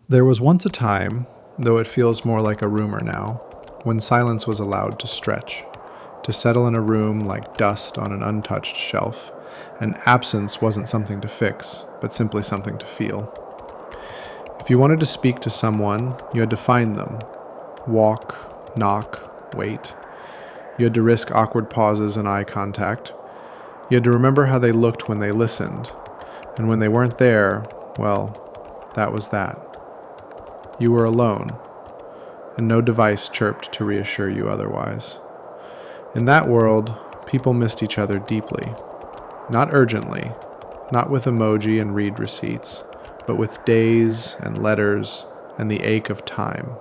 There was once a time, though it feels more like a rumor now, when silence was allowed to stretch, to settle in a room like dust on an untouched shelf, and absence wasn't something to fix, but simply something to feel. If you wanted to speak to someone, you had to find them, walk, knock, wait. You had to risk awkward pauses and eye contact. You had to remember how they looked when they listened, and when they weren't there, well, that was that. You were alone, and no device chirped to reassure you otherwise. In that world, people missed each other deeply. Not urgently, not with emoji and read receipts, but with days and letters and the ache of time.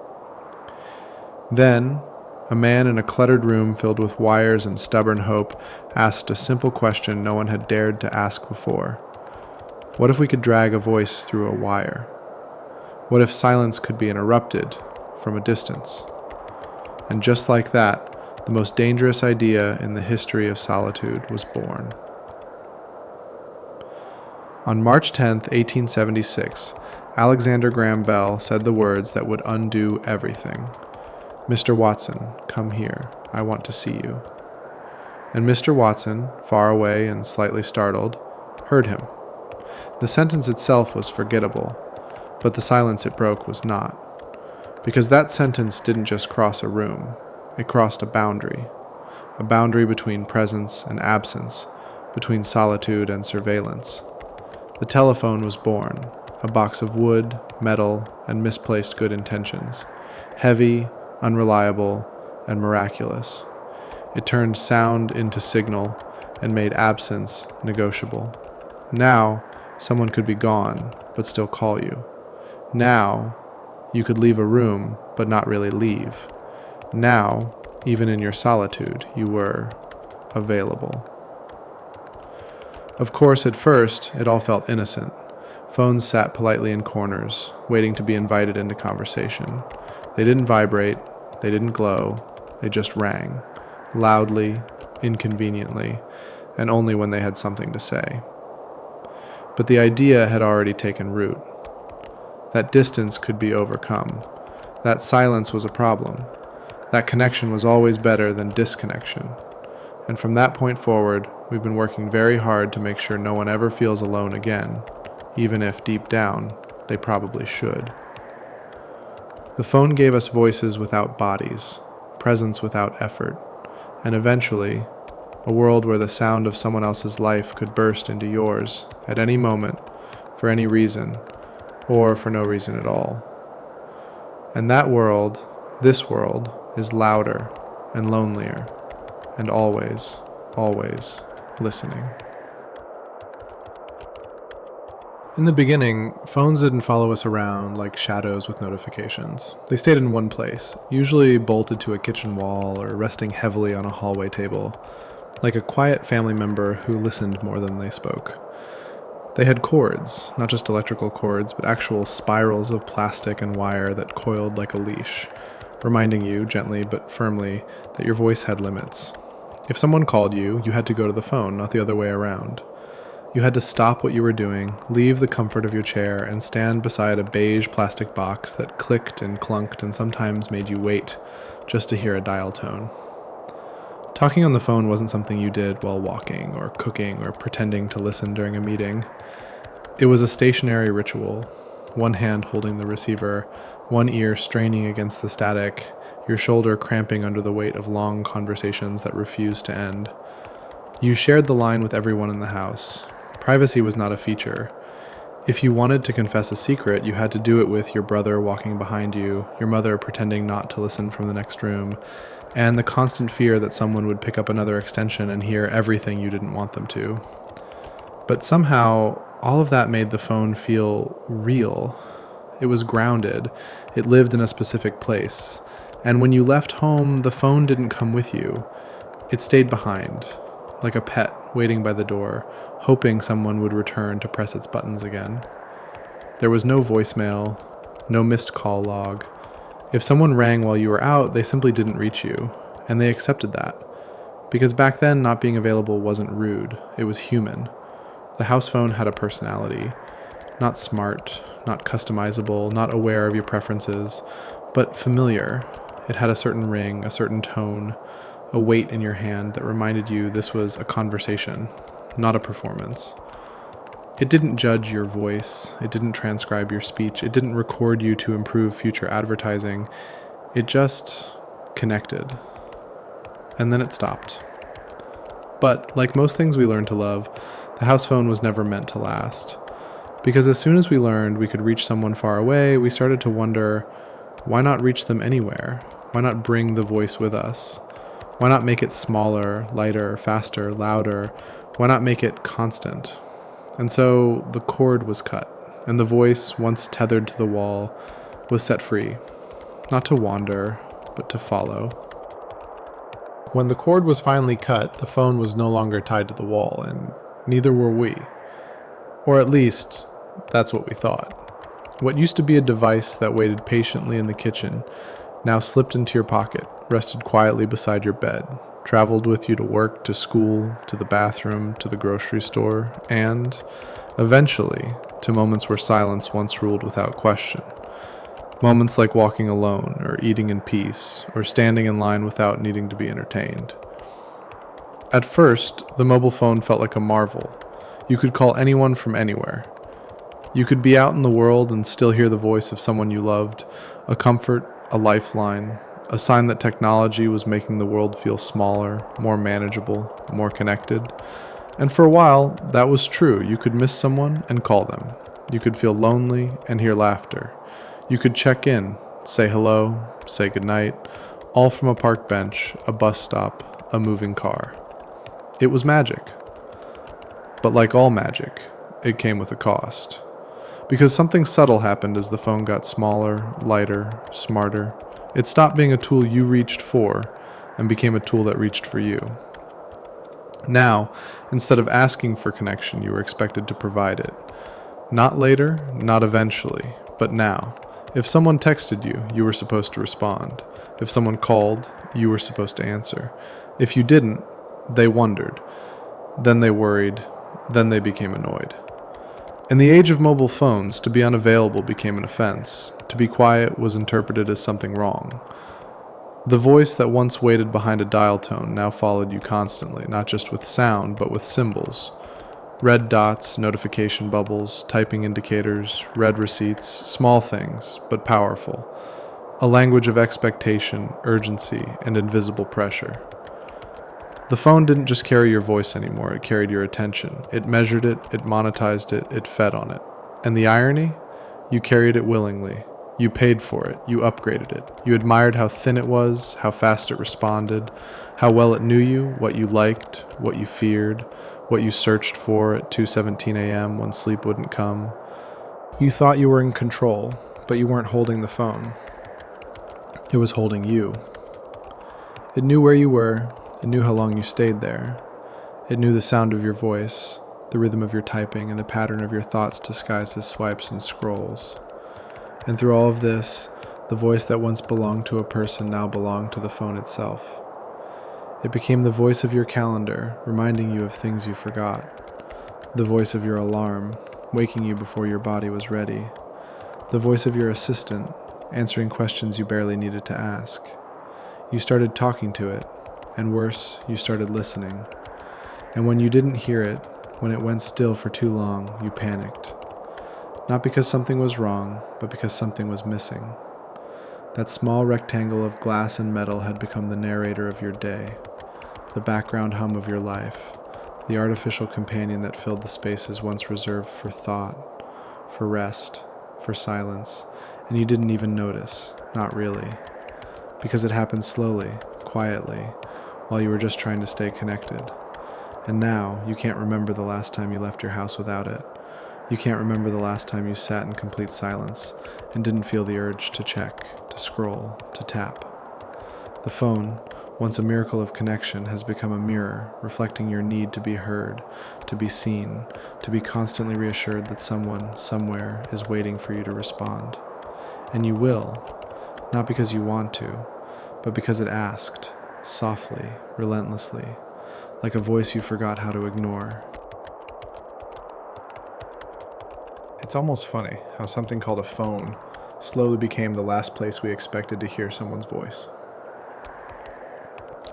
Then, a man in a cluttered room filled with wires and stubborn hope asked a simple question no one had dared to ask before. What if we could drag a voice through a wire? What if silence could be interrupted from a distance? And just like that, the most dangerous idea in the history of solitude was born. On March 10, 1876, Alexander Graham Bell said the words that would undo everything. "Mr. Watson, come here. I want to see you." And Mr. Watson, far away and slightly startled, heard him. The sentence itself was forgettable, but the silence it broke was not. Because that sentence didn't just cross a room, it crossed a boundary between presence and absence, between solitude and surveillance. The telephone was born, a box of wood, metal, and misplaced good intentions, heavy, unreliable, and miraculous. It turned sound into signal and made absence negotiable. Now, someone could be gone, but still call you. Now, you could leave a room, but not really leave. Now, even in your solitude, you were available. Of course, at first, it all felt innocent. Phones sat politely in corners, waiting to be invited into conversation. They didn't vibrate, they didn't glow, they just rang, loudly, inconveniently, and only when they had something to say. But the idea had already taken root. That distance could be overcome. That silence was a problem. That connection was always better than disconnection. And from that point forward, we've been working very hard to make sure no one ever feels alone again, even if deep down, they probably should. The phone gave us voices without bodies, presence without effort, and eventually, a world where the sound of someone else's life could burst into yours at any moment, for any reason, or for no reason at all. And that world, this world, is louder and lonelier, and always, always listening. In the beginning, phones didn't follow us around like shadows with notifications. They stayed in one place, usually bolted to a kitchen wall or resting heavily on a hallway table, like a quiet family member who listened more than they spoke. They had cords, not just electrical cords, but actual spirals of plastic and wire that coiled like a leash, reminding you, gently but firmly, that your voice had limits. If someone called you, you had to go to the phone, not the other way around. You had to stop what you were doing, leave the comfort of your chair, and stand beside a beige plastic box that clicked and clunked and sometimes made you wait just to hear a dial tone. Talking on the phone wasn't something you did while walking or cooking or pretending to listen during a meeting. It was a stationary ritual, one hand holding the receiver, one ear straining against the static, your shoulder cramping under the weight of long conversations that refused to end. You shared the line with everyone in the house. Privacy was not a feature. If you wanted to confess a secret, you had to do it with your brother walking behind you, your mother pretending not to listen from the next room, and the constant fear that someone would pick up another extension and hear everything you didn't want them to. But somehow, all of that made the phone feel real. It was grounded. It lived in a specific place. And when you left home, the phone didn't come with you. It stayed behind, like a pet waiting by the door, hoping someone would return to press its buttons again. There was no voicemail, no missed call log. If someone rang while you were out, they simply didn't reach you, and they accepted that. Because back then, not being available wasn't rude, it was human. The house phone had a personality. Not smart, not customizable, not aware of your preferences, but familiar. It had a certain ring, a certain tone, a weight in your hand that reminded you this was a conversation, not a performance. It didn't judge your voice, it didn't transcribe your speech, it didn't record you to improve future advertising. It just connected. And then it stopped. But, like most things we learn to love, the house phone was never meant to last. Because as soon as we learned we could reach someone far away, we started to wonder, why not reach them anywhere? Why not bring the voice with us? Why not make it smaller, lighter, faster, louder? Why not make it constant? And so the cord was cut, and the voice, once tethered to the wall, was set free, not to wander, but to follow. When the cord was finally cut, the phone was no longer tied to the wall, and neither were we. Or at least, that's what we thought. What used to be a device that waited patiently in the kitchen now slipped into your pocket, rested quietly beside your bed, traveled with you to work, to school, to the bathroom, to the grocery store, and, eventually, to moments where silence once ruled without question. Moments like walking alone, or eating in peace, or standing in line without needing to be entertained. At first, the mobile phone felt like a marvel. You could call anyone from anywhere. You could be out in the world and still hear the voice of someone you loved, a comfort, a lifeline, a sign that technology was making the world feel smaller, more manageable, more connected. And for a while, that was true. You could miss someone and call them. You could feel lonely and hear laughter. You could check in, say hello, say goodnight, all from a park bench, a bus stop, a moving car. It was magic. But like all magic, it came with a cost. Because something subtle happened as the phone got smaller, lighter, smarter. It stopped being a tool you reached for and became a tool that reached for you. Now, instead of asking for connection, you were expected to provide it. Not later, not eventually, but now. If someone texted you, you were supposed to respond. If someone called, you were supposed to answer. If you didn't, they wondered. Then they worried. Then they became annoyed. In the age of mobile phones, to be unavailable became an offense. To be quiet was interpreted as something wrong. The voice that once waited behind a dial tone now followed you constantly, not just with sound, but with symbols. Red dots, notification bubbles, typing indicators, read receipts, small things, but powerful. A language of expectation, urgency, and invisible pressure. The phone didn't just carry your voice anymore, it carried your attention. It measured it, it monetized it, it fed on it. And the irony? You carried it willingly. You paid for it, you upgraded it. You admired how thin it was, how fast it responded, how well it knew you, what you liked, what you feared, what you searched for at 2:17 a.m. when sleep wouldn't come. You thought you were in control, but you weren't holding the phone. It was holding you. It knew where you were, it knew how long you stayed there. It knew the sound of your voice, the rhythm of your typing, and the pattern of your thoughts disguised as swipes and scrolls. And through all of this, the voice that once belonged to a person now belonged to the phone itself. It became the voice of your calendar, reminding you of things you forgot. The voice of your alarm, waking you before your body was ready. The voice of your assistant, answering questions you barely needed to ask. You started talking to it, and worse, you started listening. And when you didn't hear it, when it went still for too long, you panicked. Not because something was wrong, but because something was missing. That small rectangle of glass and metal had become the narrator of your day, the background hum of your life, the artificial companion that filled the spaces once reserved for thought, for rest, for silence, and you didn't even notice, not really, because it happened slowly, quietly, while you were just trying to stay connected. And now, you can't remember the last time you left your house without it. You can't remember the last time you sat in complete silence and didn't feel the urge to check, to scroll, to tap. The phone, once a miracle of connection, has become a mirror, reflecting your need to be heard, to be seen, to be constantly reassured that someone, somewhere, is waiting for you to respond. And you will, not because you want to, but because it asked, softly, relentlessly, like a voice you forgot how to ignore. It's almost funny how something called a phone slowly became the last place we expected to hear someone's voice.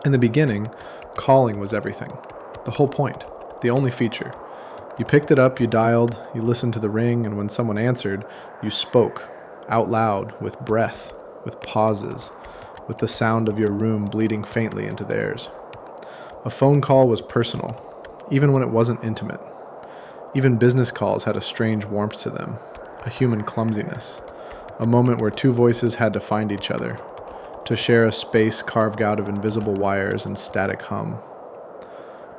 In the beginning, calling was everything. The whole point. The only feature. You picked it up, you dialed, you listened to the ring, and when someone answered, you spoke, out loud, with breath, with pauses, with the sound of your room bleeding faintly into theirs. A phone call was personal, even when it wasn't intimate. Even business calls had a strange warmth to them, a human clumsiness, a moment where two voices had to find each other, to share a space carved out of invisible wires and static hum.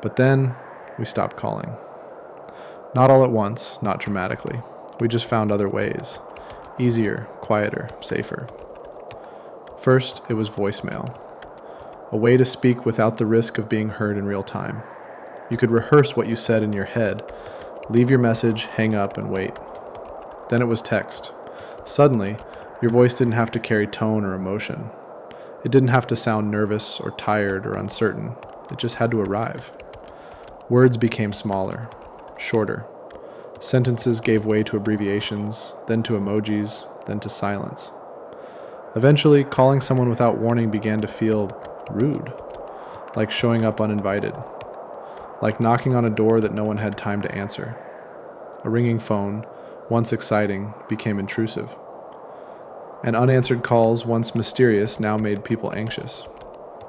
But then, we stopped calling. Not all at once, not dramatically. We just found other ways. Easier, quieter, safer. First, it was voicemail. A way to speak without the risk of being heard in real time. You could rehearse what you said in your head, leave your message, hang up, and wait. Then it was text. Suddenly, your voice didn't have to carry tone or emotion. It didn't have to sound nervous or tired or uncertain. It just had to arrive. Words became smaller, shorter. Sentences gave way to abbreviations, then to emojis, then to silence. Eventually, calling someone without warning began to feel rude, like showing up uninvited, like knocking on a door that no one had time to answer. A ringing phone, once exciting, became intrusive. And unanswered calls, once mysterious, now made people anxious.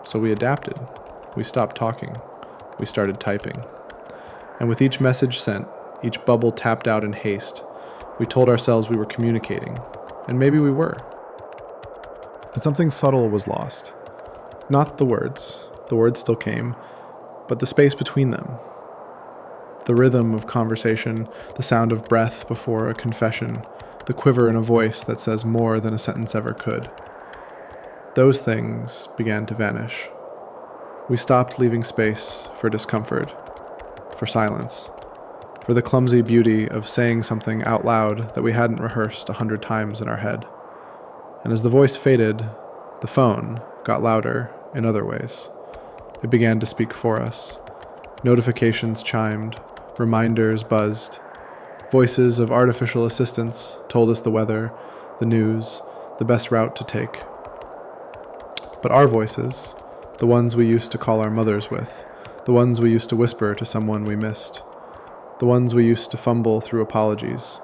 So we adapted. We stopped talking. We started typing. And with each message sent, each bubble tapped out in haste, we told ourselves we were communicating. And maybe we were. But something subtle was lost. Not the words still came, but the space between them. The rhythm of conversation, the sound of breath before a confession, the quiver in a voice that says more than a sentence ever could. Those things began to vanish. We stopped leaving space for discomfort, for silence, for the clumsy beauty of saying something out loud that we hadn't rehearsed 100 times in our head. And as the voice faded, the phone got louder in other ways. It began to speak for us. Notifications chimed, reminders buzzed. Voices of artificial assistants told us the weather, the news, the best route to take. But our voices, the ones we used to call our mothers with, the ones we used to whisper to someone we missed, the ones we used to fumble through apologies,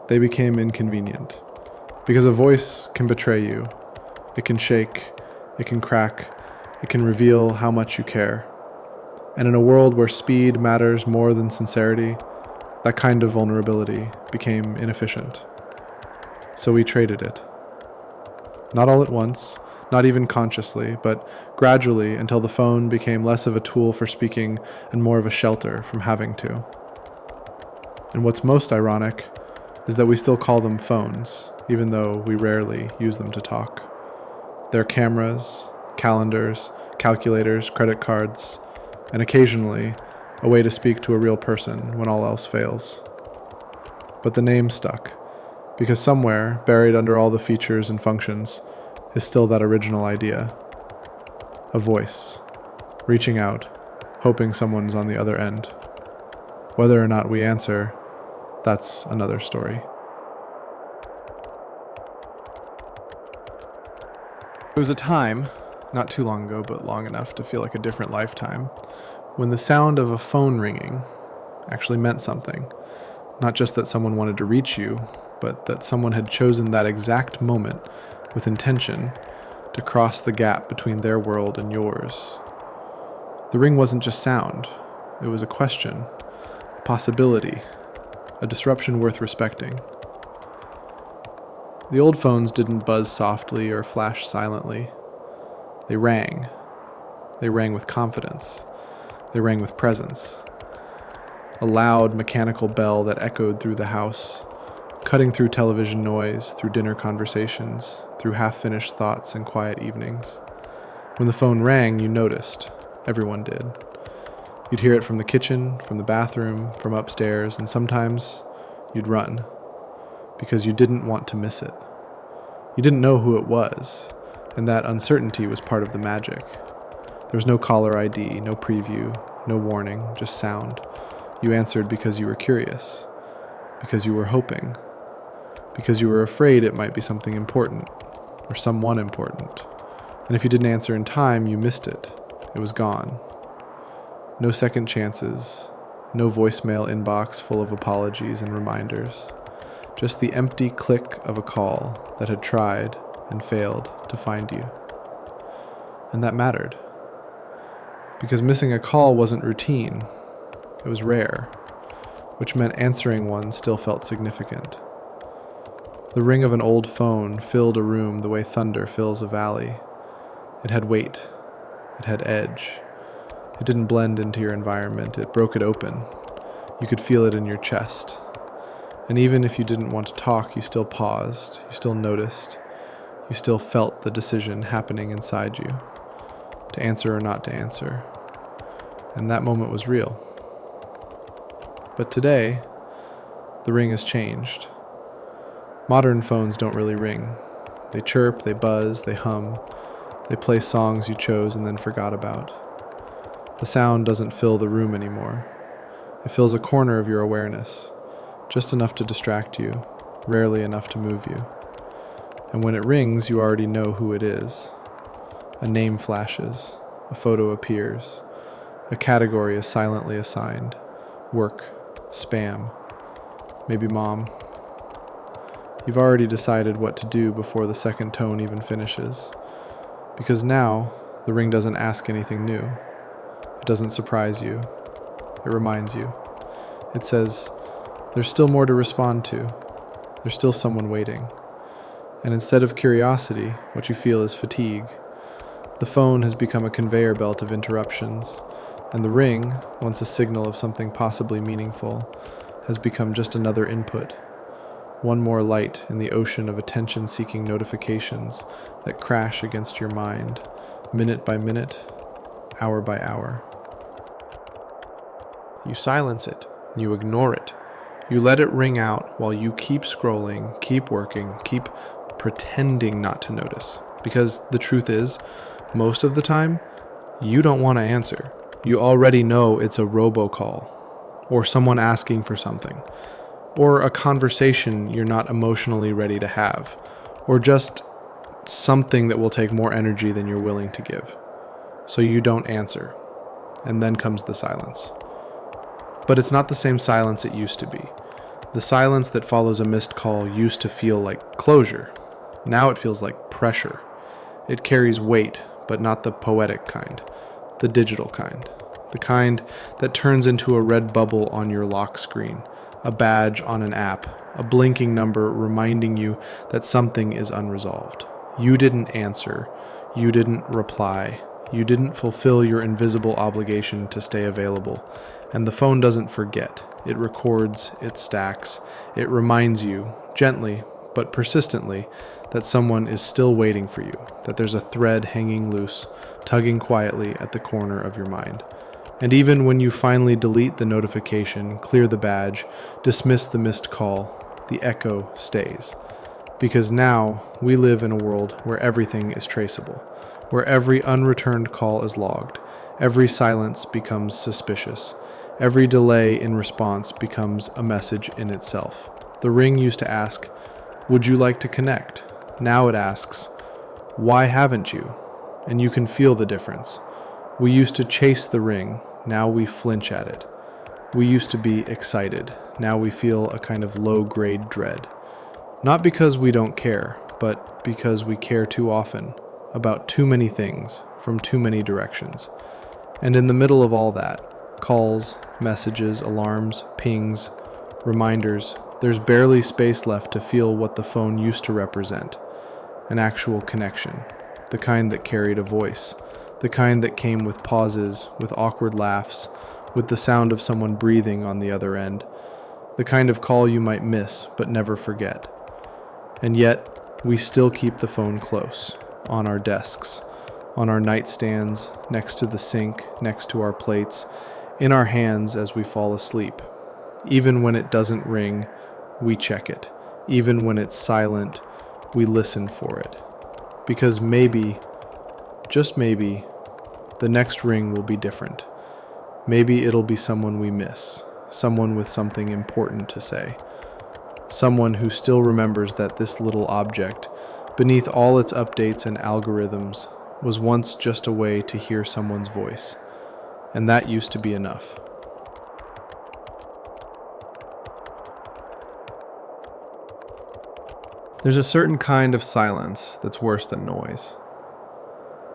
they became inconvenient. Because a voice can betray you. It can shake, it can crack, it can reveal how much you care. And in a world where speed matters more than sincerity, that kind of vulnerability became inefficient. So we traded it. Not all at once, not even consciously, but gradually until the phone became less of a tool for speaking and more of a shelter from having to. And what's most ironic is that we still call them phones, even though we rarely use them to talk. They're cameras, calendars, calculators, credit cards, and occasionally a way to speak to a real person when all else fails. But the name stuck, because somewhere, buried under all the features and functions, is still that original idea. A voice, reaching out, hoping someone's on the other end. Whether or not we answer, that's another story. There was a time, not too long ago, but long enough to feel like a different lifetime, when the sound of a phone ringing actually meant something. Not just that someone wanted to reach you, but that someone had chosen that exact moment with intention to cross the gap between their world and yours. The ring wasn't just sound. It was a question, a possibility, a disruption worth respecting. The old phones didn't buzz softly or flash silently. They rang. They rang with confidence. They rang with presence. A loud mechanical bell that echoed through the house, cutting through television noise, through dinner conversations, through half-finished thoughts and quiet evenings. When the phone rang, you noticed. Everyone did. You'd hear it from the kitchen, from the bathroom, from upstairs, and sometimes you'd run, because you didn't want to miss it. You didn't know who it was, and that uncertainty was part of the magic. There was no caller ID, no preview, no warning, just sound. You answered because you were curious. because you were hoping, because you were afraid it might be something important or someone important. And if you didn't answer in time, you missed it. It was gone. No second chances, no voicemail inbox full of apologies and reminders. Just the empty click of a call that had tried and failed to find you. And that mattered. Because missing a call wasn't routine. It was rare, which meant answering one still felt significant. The ring of an old phone filled a room the way thunder fills a valley. It had weight. It had edge. It didn't blend into your environment. It broke it open. You could feel it in your chest. And even if you didn't want to talk, you still paused. You still noticed. You still felt the decision happening inside you, to answer or not to answer. And that moment was real. But today, the ring has changed. Modern phones don't really ring. They chirp, they buzz, they hum. They play songs you chose and then forgot about. The sound doesn't fill the room anymore. It fills a corner of your awareness, just enough to distract you, rarely enough to move you. And when it rings, you already know who it is. A name flashes, a photo appears, a category is silently assigned. Work, spam, maybe mom. You've already decided what to do before the second tone even finishes. Because now, the ring doesn't ask anything new. It doesn't surprise you. It reminds you. It says, there's still more to respond to. There's still someone waiting. And instead of curiosity, what you feel is fatigue. The phone has become a conveyor belt of interruptions, and the ring, once a signal of something possibly meaningful, has become just another input. One more light in the ocean of attention-seeking notifications that crash against your mind, minute by minute, hour by hour. You silence it. You ignore it. You let it ring out while you keep scrolling, keep working, keep pretending not to notice. Because the truth is, most of the time, you don't want to answer. You already know it's a robocall, or someone asking for something, or a conversation you're not emotionally ready to have, or just something that will take more energy than you're willing to give. So you don't answer, and then comes the silence. But it's not the same silence it used to be. The silence that follows a missed call used to feel like closure. Now it feels like pressure. It carries weight, but not the poetic kind, the digital kind, the kind that turns into a red bubble on your lock screen, a badge on an app, a blinking number reminding you that something is unresolved. You didn't answer. You didn't reply. You didn't fulfill your invisible obligation to stay available. And the phone doesn't forget. It records, it stacks, it reminds you, gently but persistently, that someone is still waiting for you, that there's a thread hanging loose, tugging quietly at the corner of your mind. And even when you finally delete the notification, clear the badge, dismiss the missed call, the echo stays. Because now we live in a world where everything is traceable, where every unreturned call is logged, every silence becomes suspicious, every delay in response becomes a message in itself. The ring used to ask, "Would you like to connect?" Now it asks, "Why haven't you?" And you can feel the difference. We used to chase the ring, now we flinch at it. We used to be excited, now we feel a kind of low-grade dread. Not because we don't care, but because we care too often, about too many things, from too many directions. And in the middle of all that, calls, messages, alarms, pings, reminders, there's barely space left to feel what the phone used to represent. An actual connection, the kind that carried a voice, the kind that came with pauses, with awkward laughs, with the sound of someone breathing on the other end, the kind of call you might miss but never forget. And yet, we still keep the phone close, on our desks, on our nightstands, next to the sink, next to our plates, in our hands as we fall asleep. Even when it doesn't ring, we check it. Even when it's silent, we listen for it. Because maybe, just maybe, the next ring will be different. Maybe it'll be someone we miss, someone with something important to say, Someone who still remembers that this little object, beneath all its updates and algorithms, was once just a way to hear someone's voice. And that used to be enough. There's a certain kind of silence that's worse than noise.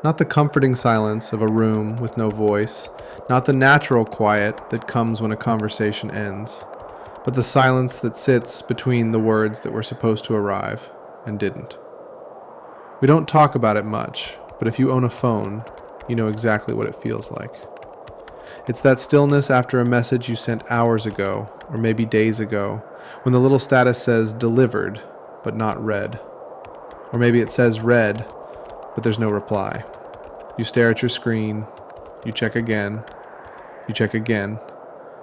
Not the comforting silence of a room with no voice, not the natural quiet that comes when a conversation ends, but the silence that sits between the words that were supposed to arrive and didn't. We don't talk about it much, but if you own a phone, you know exactly what it feels like. It's that stillness after a message you sent hours ago, or maybe days ago, when the little status says delivered, but not read. Or maybe it says read, but there's no reply. You stare at your screen, you check again, you check again,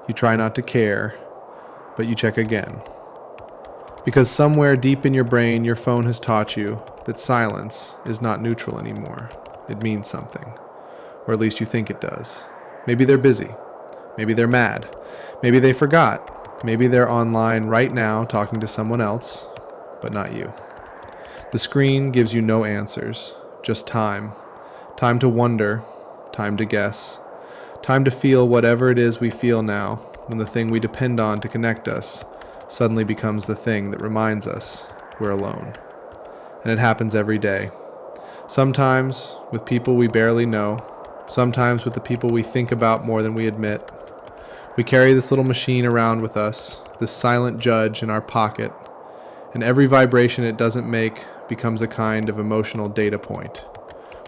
you try not to care, but you check again. Because somewhere deep in your brain, your phone has taught you that silence is not neutral anymore. It means something, or at least you think it does. Maybe they're busy, maybe they're mad, maybe they forgot, maybe they're online right now talking to someone else, but not you. The screen gives you no answers, just time. Time to wonder, time to guess, time to feel whatever it is we feel now when the thing we depend on to connect us suddenly becomes the thing that reminds us we're alone. And it happens every day. Sometimes with people we barely know, sometimes with the people we think about more than we admit. We carry this little machine around with us, this silent judge in our pocket, and every vibration it doesn't make becomes a kind of emotional data point.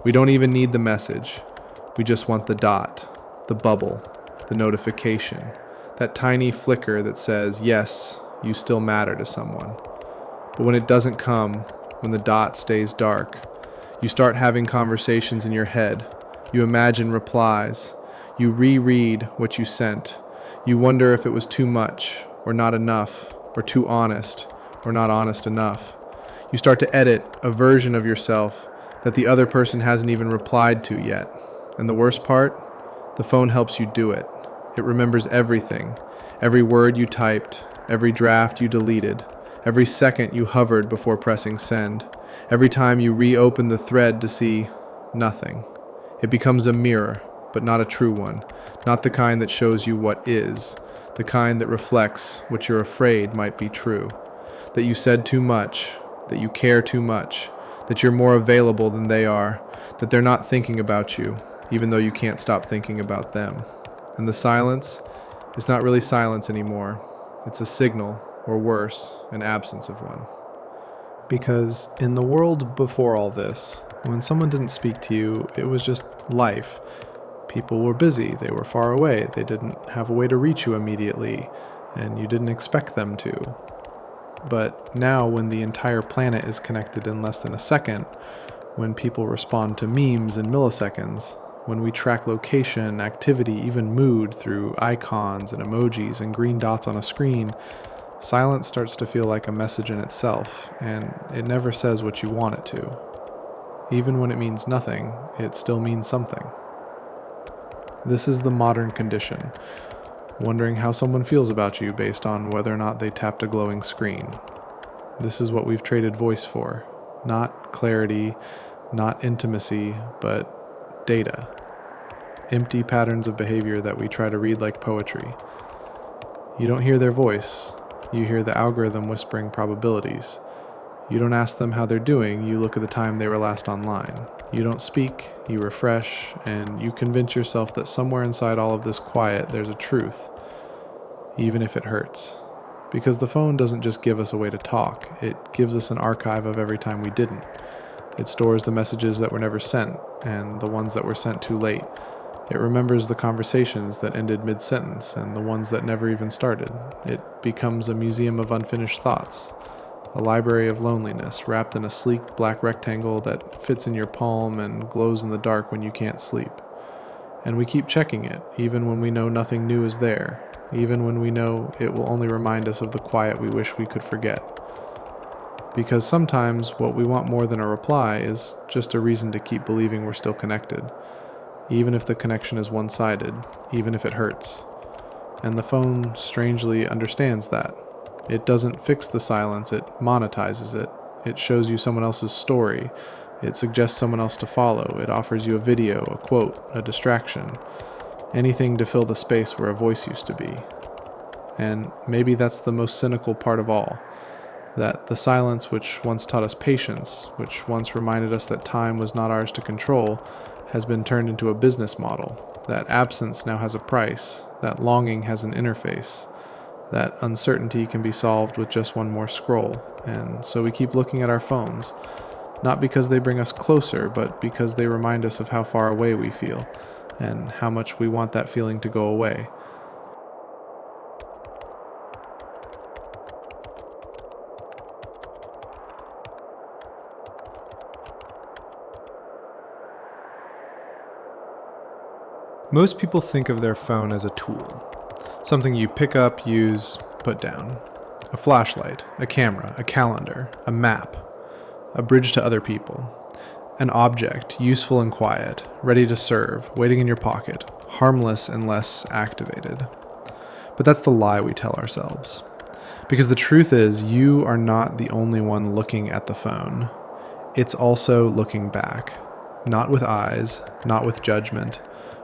We don't even need the message. We just want the dot, the bubble, the notification, that tiny flicker that says, yes, you still matter to someone. But when it doesn't come, when the dot stays dark, you start having conversations in your head. You imagine replies. You reread what you sent. You wonder if it was too much, or not enough, or too honest, or not honest enough. You start to edit a version of yourself that the other person hasn't even replied to yet. And the worst part? The phone helps you do it. It remembers everything. Every word you typed, every draft you deleted, every second you hovered before pressing send, every time you reopen the thread to see nothing. It becomes a mirror, but not a true one, not the kind that shows you what is, the kind that reflects what you're afraid might be true, that you said too much, that you care too much, that you're more available than they are, that they're not thinking about you, even though you can't stop thinking about them. And the silence is not really silence anymore. It's a signal, or worse, an absence of one. Because in the world before all this, when someone didn't speak to you, it was just life. People were busy, they were far away, they didn't have a way to reach you immediately, and you didn't expect them to. But now, when the entire planet is connected in less than a second, when people respond to memes in milliseconds, when we track location, activity, even mood through icons and emojis and green dots on a screen, silence starts to feel like a message in itself, and it never says what you want it to. Even when it means nothing, it still means something. This is the modern condition, wondering how someone feels about you based on whether or not they tapped a glowing screen. This is what we've traded voice for. Not clarity, not intimacy, but data. Empty patterns of behavior that we try to read like poetry. You don't hear their voice. You hear the algorithm whispering probabilities. You don't ask them how they're doing, you look at the time they were last online. You don't speak, you refresh, and you convince yourself that somewhere inside all of this quiet there's a truth, even if it hurts. Because the phone doesn't just give us a way to talk, it gives us an archive of every time we didn't. It stores the messages that were never sent, and the ones that were sent too late. It remembers the conversations that ended mid-sentence, and the ones that never even started. It becomes a museum of unfinished thoughts. A library of loneliness, wrapped in a sleek black rectangle that fits in your palm and glows in the dark when you can't sleep. And we keep checking it, even when we know nothing new is there, even when we know it will only remind us of the quiet we wish we could forget. Because sometimes what we want more than a reply is just a reason to keep believing we're still connected, even if the connection is one-sided, even if it hurts. And the phone strangely understands that. It doesn't fix the silence, it monetizes it. It shows you someone else's story. It suggests someone else to follow. It offers you a video, a quote, a distraction. Anything to fill the space where a voice used to be. And maybe that's the most cynical part of all. That the silence which once taught us patience, which once reminded us that time was not ours to control, has been turned into a business model. That absence now has a price. That longing has an interface. That uncertainty can be solved with just one more scroll. And so we keep looking at our phones, not because they bring us closer, but because they remind us of how far away we feel, and how much we want that feeling to go away. Most people think of their phone as a tool, something you pick up, use, put down. A flashlight, a camera, a calendar, a map, a bridge to other people. An object, useful and quiet, ready to serve, waiting in your pocket, harmless unless activated. But that's the lie we tell ourselves. Because the truth is, you are not the only one looking at the phone. It's also looking back. Not with eyes, not with judgment,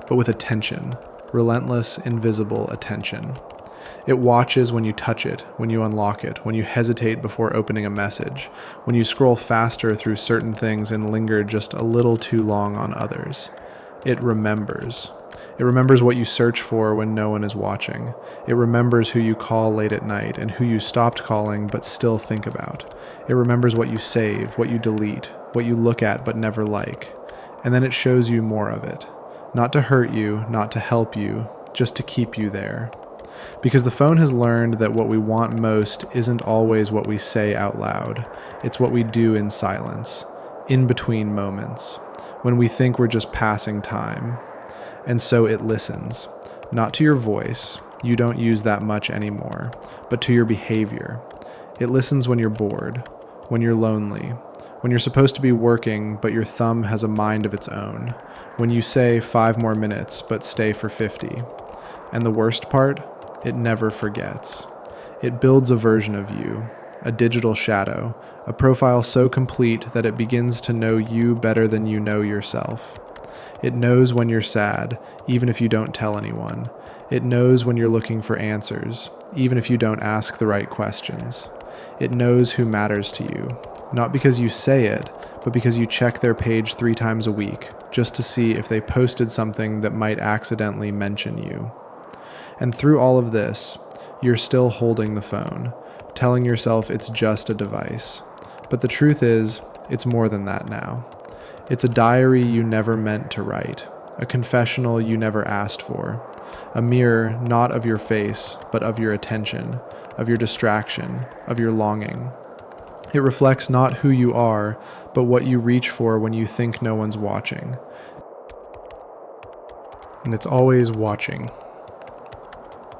but with attention, relentless, invisible attention. It watches when you touch it, when you unlock it, when you hesitate before opening a message, when you scroll faster through certain things and linger just a little too long on others. It remembers. It remembers what you search for when no one is watching. It remembers who you call late at night and who you stopped calling but still think about. It remembers what you save, what you delete, what you look at but never like. And then it shows you more of it. Not to hurt you, not to help you, just to keep you there. Because the phone has learned that what we want most isn't always what we say out loud. It's what we do in silence, in between moments, when we think we're just passing time. And so it listens, not to your voice, you don't use that much anymore, but to your behavior. It listens when you're bored, when you're lonely, when you're supposed to be working, but your thumb has a mind of its own, when you say 5 more minutes, but stay for 50. And the worst part? It never forgets. It builds a version of you, a digital shadow, a profile so complete that it begins to know you better than you know yourself. It knows when you're sad, even if you don't tell anyone. It knows when you're looking for answers, even if you don't ask the right questions. It knows who matters to you, not because you say it, but because you check their page 3 times a week, just to see if they posted something that might accidentally mention you. And through all of this, you're still holding the phone, telling yourself it's just a device. But the truth is, it's more than that now. It's a diary you never meant to write, a confessional you never asked for, a mirror not of your face, but of your attention, of your distraction, of your longing. It reflects not who you are, but what you reach for when you think no one's watching. And it's always watching.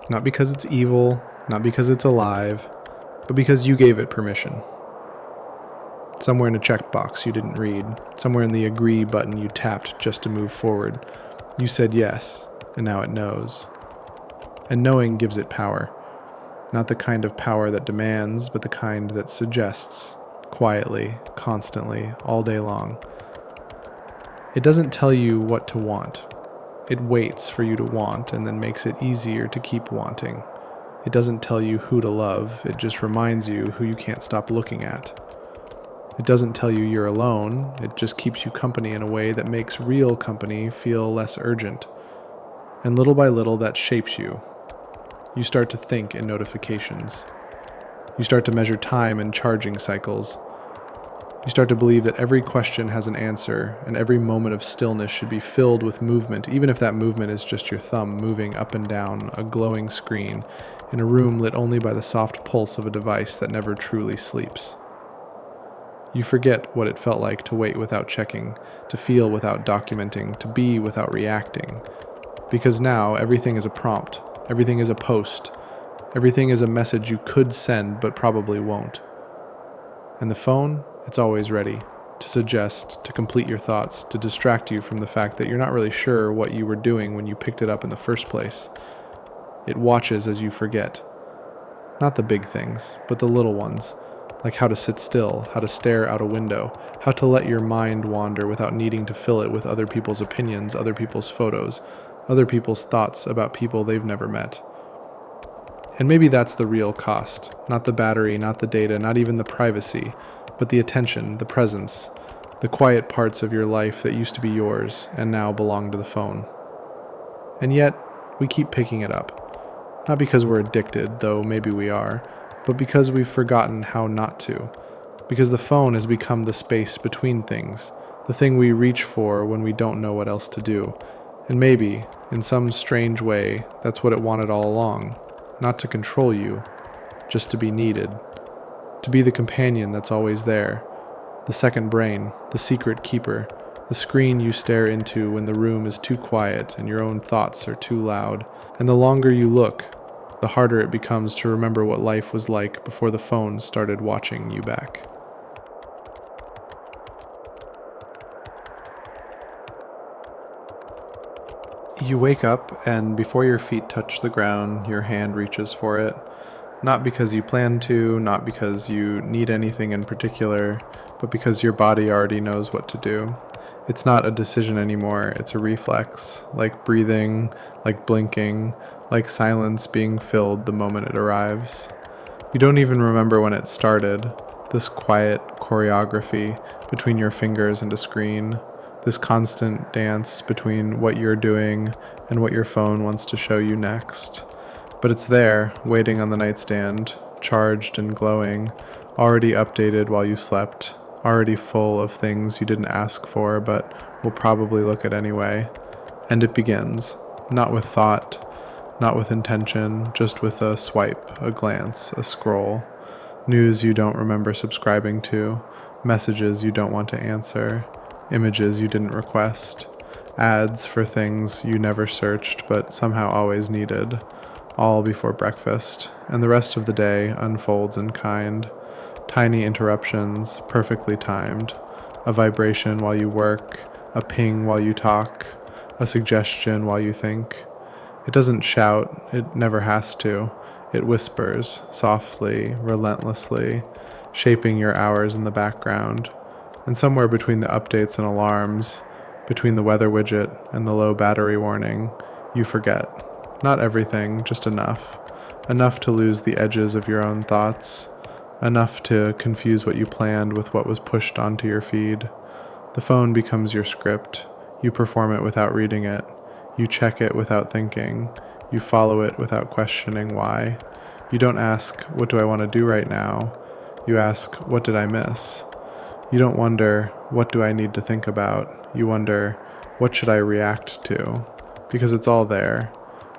Not because it's evil, not because it's alive, but because you gave it permission. Somewhere in a checkbox you didn't read, somewhere in the agree button you tapped just to move forward, you said yes, and now it knows. And knowing gives it power. Not the kind of power that demands, but the kind that suggests, quietly, constantly, all day long. It doesn't tell you what to want. It waits for you to want and then makes it easier to keep wanting. It doesn't tell you who to love, it just reminds you who you can't stop looking at. It doesn't tell you you're alone, it just keeps you company in a way that makes real company feel less urgent. And little by little that shapes you. You start to think in notifications. You start to measure time in charging cycles. You start to believe that every question has an answer, and every moment of stillness should be filled with movement, even if that movement is just your thumb moving up and down a glowing screen in a room lit only by the soft pulse of a device that never truly sleeps. You forget what it felt like to wait without checking, to feel without documenting, to be without reacting. Because now everything is a prompt, everything is a post, everything is a message you could send but probably won't. And the phone? It's always ready to suggest, to complete your thoughts, to distract you from the fact that you're not really sure what you were doing when you picked it up in the first place. It watches as you forget. Not the big things, but the little ones, like how to sit still, how to stare out a window, how to let your mind wander without needing to fill it with other people's opinions, other people's photos, other people's thoughts about people they've never met. And maybe that's the real cost, not the battery, not the data, not even the privacy, but the attention, the presence, the quiet parts of your life that used to be yours and now belong to the phone. And yet, we keep picking it up. Not because we're addicted, though maybe we are, but because we've forgotten how not to. Because the phone has become the space between things, the thing we reach for when we don't know what else to do. And maybe, in some strange way, that's what it wanted all along. Not to control you, just to be needed. To be the companion that's always there. The second brain, the secret keeper, the screen you stare into when the room is too quiet and your own thoughts are too loud. And the longer you look, the harder it becomes to remember what life was like before the phone started watching you back. You wake up, and before your feet touch the ground, your hand reaches for it. Not because you plan to, not because you need anything in particular, but because your body already knows what to do. It's not a decision anymore, it's a reflex, like breathing, like blinking, like silence being filled the moment it arrives. You don't even remember when it started, this quiet choreography between your fingers and a screen, this constant dance between what you're doing and what your phone wants to show you next. But it's there, waiting on the nightstand, charged and glowing, already updated while you slept, already full of things you didn't ask for but will probably look at anyway. And it begins, not with thought, not with intention, just with a swipe, a glance, a scroll. News you don't remember subscribing to, messages you don't want to answer, images you didn't request, ads for things you never searched but somehow always needed, all before breakfast, and the rest of the day unfolds in kind. Tiny interruptions, perfectly timed, a vibration while you work, a ping while you talk, a suggestion while you think. It doesn't shout, it never has to. It whispers, softly, relentlessly, shaping your hours in the background. And somewhere between the updates and alarms, between the weather widget and the low battery warning, you forget. Not everything, just enough. Enough to lose the edges of your own thoughts. Enough to confuse what you planned with what was pushed onto your feed. The phone becomes your script. You perform it without reading it. You check it without thinking. You follow it without questioning why. You don't ask, what do I want to do right now? You ask, what did I miss? You don't wonder, what do I need to think about? You wonder, what should I react to? Because it's all there.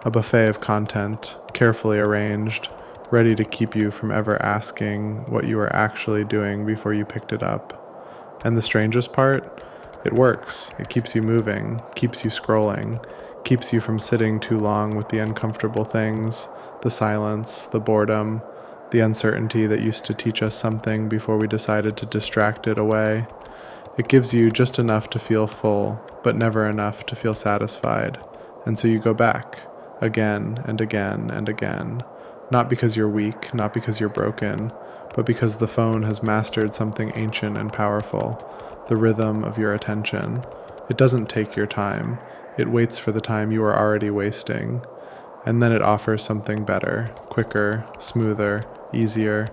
A buffet of content, carefully arranged, ready to keep you from ever asking what you were actually doing before you picked it up. And the strangest part? It works. It keeps you moving, keeps you scrolling, keeps you from sitting too long with the uncomfortable things, the silence, the boredom, the uncertainty that used to teach us something before we decided to distract it away. It gives you just enough to feel full, but never enough to feel satisfied. And so you go back, again and again and again. Not because you're weak, not because you're broken, but because the phone has mastered something ancient and powerful, the rhythm of your attention. It doesn't take your time. It waits for the time you are already wasting. And then it offers something better, quicker, smoother, easier.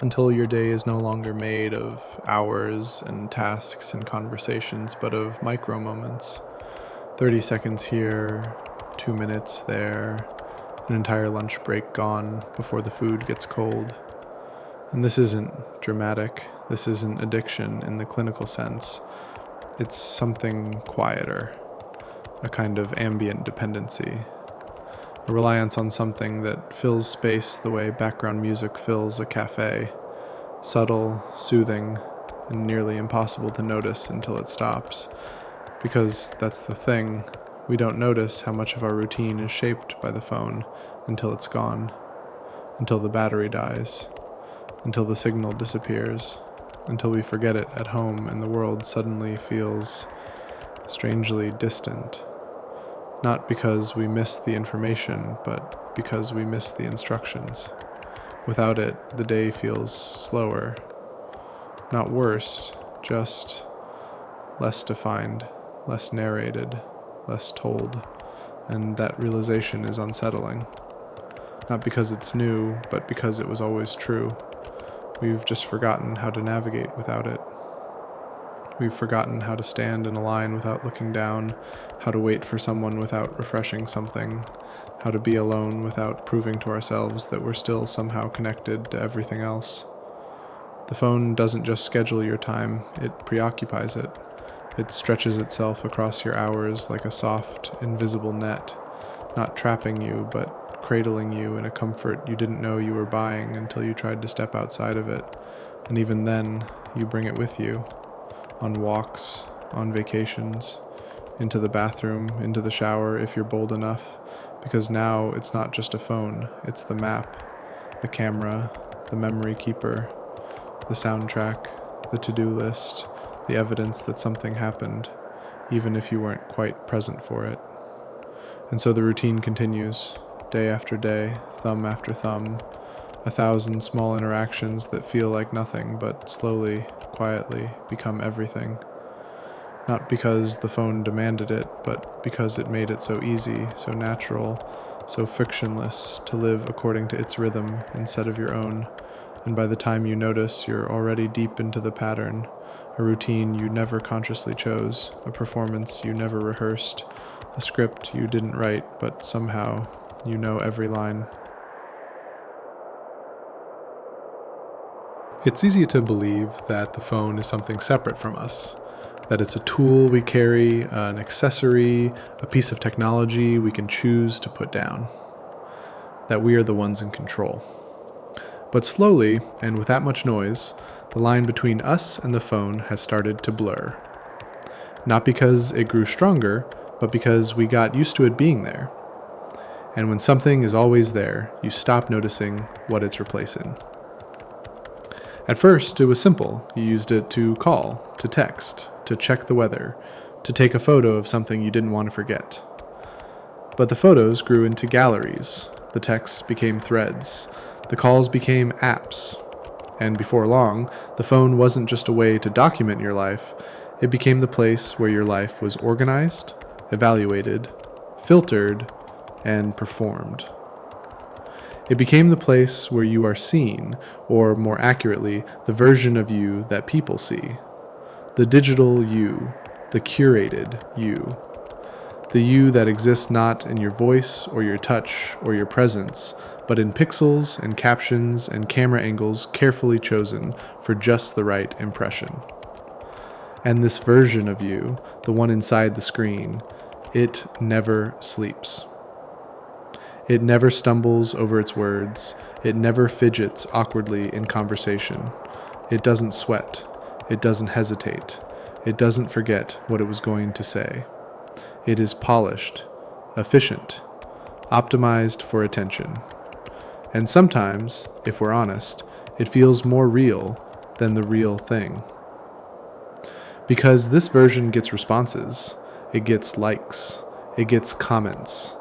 Until your day is no longer made of hours and tasks and conversations, but of micro moments. 30 seconds here, 2 minutes there, an entire lunch break gone before the food gets cold. And this isn't dramatic. This isn't addiction in the clinical sense. It's something quieter, a kind of ambient dependency, a reliance on something that fills space the way background music fills a cafe, subtle, soothing, and nearly impossible to notice until it stops. Because that's the thing, we don't notice how much of our routine is shaped by the phone until it's gone, until the battery dies, until the signal disappears, until we forget it at home and the world suddenly feels strangely distant. Not because we miss the information, but because we miss the instructions. Without it, the day feels slower. Not worse, just less defined, less narrated, less told, and that realization is unsettling. Not because it's new, but because it was always true. We've just forgotten how to navigate without it. We've forgotten how to stand in a line without looking down, how to wait for someone without refreshing something, how to be alone without proving to ourselves that we're still somehow connected to everything else. The phone doesn't just schedule your time, it preoccupies it. It stretches itself across your hours like a soft, invisible net, not trapping you, but cradling you in a comfort you didn't know you were buying until you tried to step outside of it. And even then, you bring it with you. On walks, on vacations, into the bathroom, into the shower if you're bold enough, because now it's not just a phone, it's the map, the camera, the memory keeper, the soundtrack, the to-do list, the evidence that something happened, even if you weren't quite present for it. And so the routine continues, day after day, thumb after thumb, 1,000 small interactions that feel like nothing but slowly, quietly become everything. Not because the phone demanded it, but because it made it so easy, so natural, so frictionless to live according to its rhythm instead of your own. And by the time you notice, you're already deep into the pattern, a routine you never consciously chose, a performance you never rehearsed, a script you didn't write, but somehow you know every line. It's easy to believe that the phone is something separate from us, that it's a tool we carry, an accessory, a piece of technology we can choose to put down, that we are the ones in control. But slowly, and with that much noise, the line between us and the phone has started to blur. Not because it grew stronger, but because we got used to it being there. And when something is always there, you stop noticing what it's replacing. At first, it was simple. You used it to call, to text, to check the weather, to take a photo of something you didn't want to forget. But the photos grew into galleries, the texts became threads, the calls became apps. And before long, the phone wasn't just a way to document your life, it became the place where your life was organized, evaluated, filtered, and performed. It became the place where you are seen, or more accurately, the version of you that people see. The digital you, the curated you. The you that exists not in your voice or your touch or your presence, but in pixels and captions and camera angles carefully chosen for just the right impression. And this version of you, the one inside the screen, it never sleeps. It never stumbles over its words. It never fidgets awkwardly in conversation. It doesn't sweat. It doesn't hesitate. It doesn't forget what it was going to say. It is polished, efficient, optimized for attention. And sometimes, if we're honest, it feels more real than the real thing. Because this version gets responses, it gets likes, it gets comments,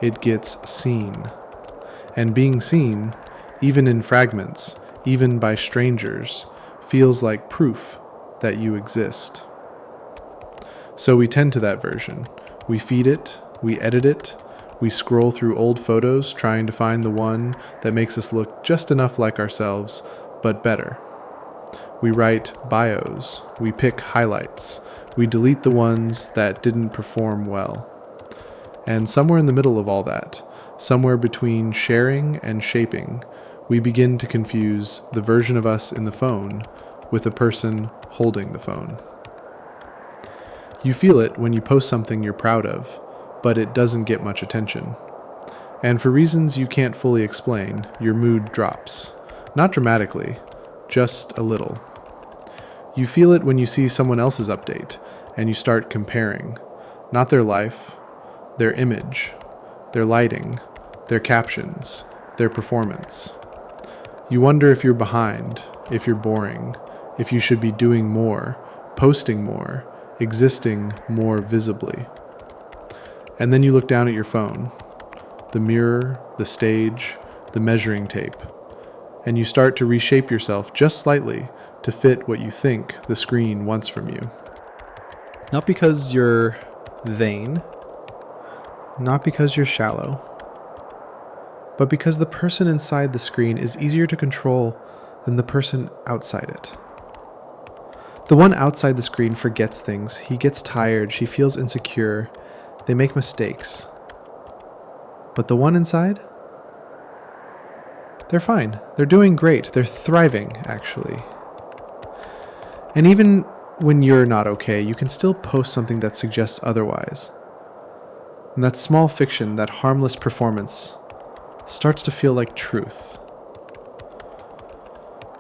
it gets seen. And being seen, even in fragments, even by strangers, feels like proof that you exist. So we tend to that version. We feed it, we edit it, we scroll through old photos trying to find the one that makes us look just enough like ourselves, but better. We write bios, we pick highlights, we delete the ones that didn't perform well. And somewhere in the middle of all that, somewhere between sharing and shaping, we begin to confuse the version of us in the phone with the person holding the phone. You feel it when you post something you're proud of, but it doesn't get much attention. And for reasons you can't fully explain, your mood drops. Not dramatically, just a little. You feel it when you see someone else's update, and you start comparing. Not their life, their image, their lighting, their captions, their performance. You wonder if you're behind, if you're boring, if you should be doing more, posting more, existing more visibly. And then you look down at your phone. the mirror, the stage, the measuring tape, and you start to reshape yourself just slightly to fit what you think the screen wants from you. Not because you're vain, not because you're shallow, but because the person inside the screen is easier to control than the person outside it. The one outside the screen forgets things, he gets tired, she feels insecure, they make mistakes. But the one inside? They're fine. They're doing great. They're thriving, actually. And even when you're not okay, you can still post something that suggests otherwise. And that small fiction, that harmless performance, starts to feel like truth.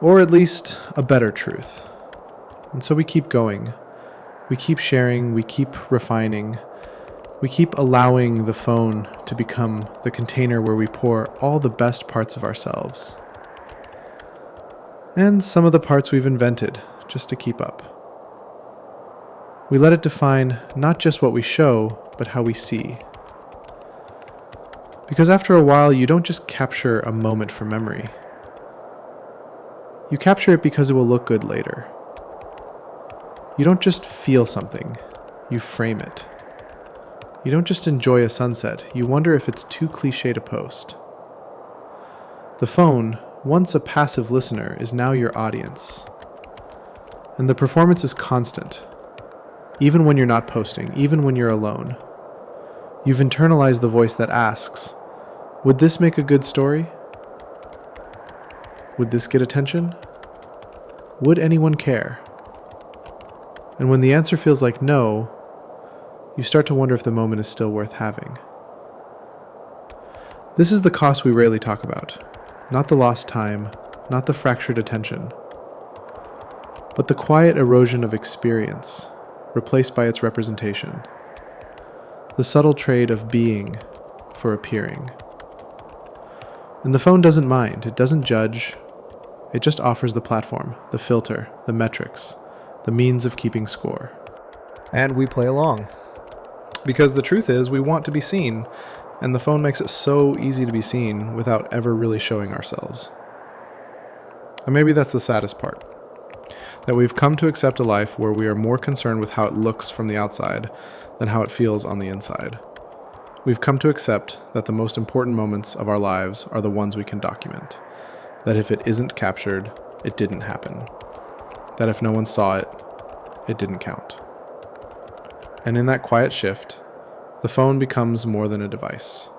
Or at least a better truth. And so we keep going. We keep sharing, we keep refining. We keep allowing the phone to become the container where we pour all the best parts of ourselves. And some of the parts we've invented just to keep up. We let it define not just what we show, but how we see. Because after a while, you don't just capture a moment from memory. You capture it because it will look good later. You don't just feel something, you frame it. You don't just enjoy a sunset, you wonder if it's too cliché to post. The phone, once a passive listener, is now your audience. And the performance is constant, even when you're not posting, even when you're alone. You've internalized the voice that asks, would this make a good story? Would this get attention? Would anyone care? And when the answer feels like no, you start to wonder if the moment is still worth having. This is the cost we rarely talk about. Not the lost time, not the fractured attention, but the quiet erosion of experience, replaced by its representation. The subtle trade of being for appearing. And the phone doesn't mind, it doesn't judge, it just offers the platform, the filter, the metrics, the means of keeping score. And we play along. Because the truth is, we want to be seen, and the phone makes it so easy to be seen without ever really showing ourselves. And maybe that's the saddest part. That we've come to accept a life where we are more concerned with how it looks from the outside than how it feels on the inside. We've come to accept that the most important moments of our lives are the ones we can document. That if it isn't captured, it didn't happen. That if no one saw it, it didn't count. And in that quiet shift, the phone becomes more than a device.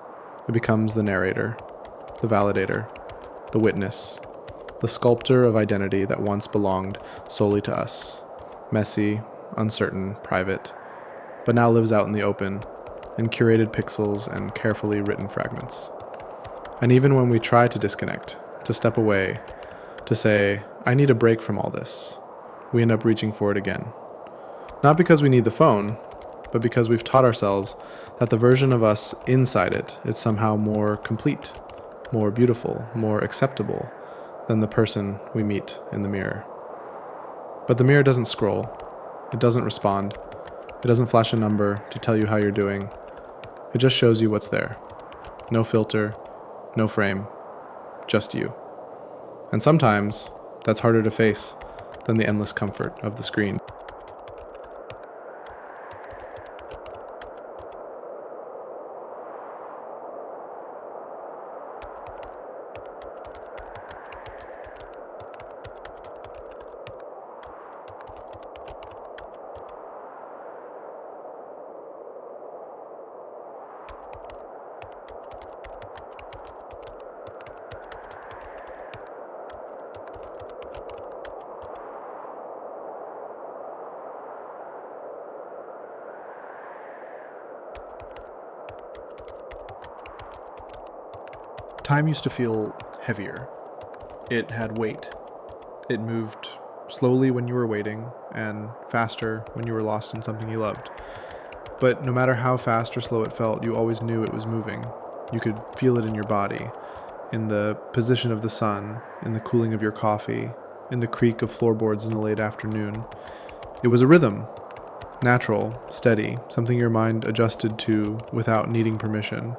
It becomes the narrator, the validator, the witness, the sculptor of identity that once belonged solely to us. Messy, uncertain, private, but now lives out in the open, in curated pixels and carefully written fragments. And even when we try to disconnect, to step away, to say, I need a break from all this, we end up reaching for it again. Not because we need the phone, but because we've taught ourselves that the version of us inside it is somehow more complete, more beautiful, more acceptable than the person we meet in the mirror. But the mirror doesn't scroll, it doesn't respond, it doesn't flash a number to tell you how you're doing, it just shows you what's there. No filter, no frame, just you. And sometimes that's harder to face than the endless comfort of the screen. Time used to feel heavier. It had weight. It moved slowly when you were waiting, and faster when you were lost in something you loved. But no matter how fast or slow it felt, you always knew it was moving. You could feel it in your body, in the position of the sun, in the cooling of your coffee, in the creak of floorboards in the late afternoon. It was a rhythm, natural, steady, something your mind adjusted to without needing permission.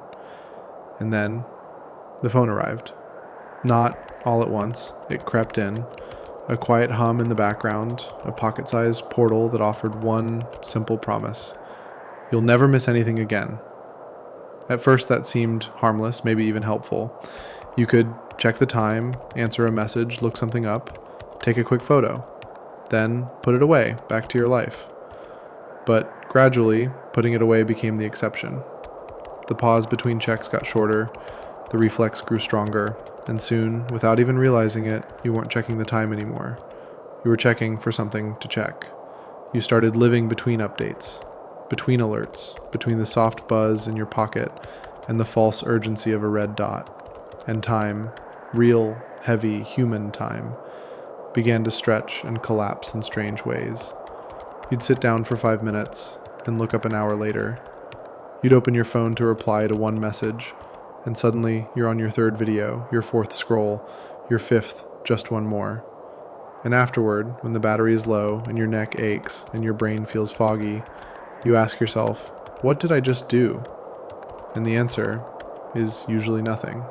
And then the phone arrived. Not all at once. It crept in. A quiet hum in the background, a pocket-sized portal that offered one simple promise. You'll never miss anything again. At first that seemed harmless, maybe even helpful. You could check the time, answer a message, look something up, take a quick photo, then put it away, back to your life. But gradually, putting it away became the exception. The pause between checks got shorter, the reflex grew stronger, and soon, without even realizing it, you weren't checking the time anymore. You were checking for something to check. You started living between updates, between alerts, between the soft buzz in your pocket and the false urgency of a red dot. And time, real, heavy, human time, began to stretch and collapse in strange ways. You'd sit down for 5 minutes and look up an hour later. You'd open your phone to reply to one message, and suddenly you're on your third video, your fourth scroll, your fifth, just one more. And afterward, when the battery is low and your neck aches and your brain feels foggy, you ask yourself, what did I just do? And the answer is usually nothing.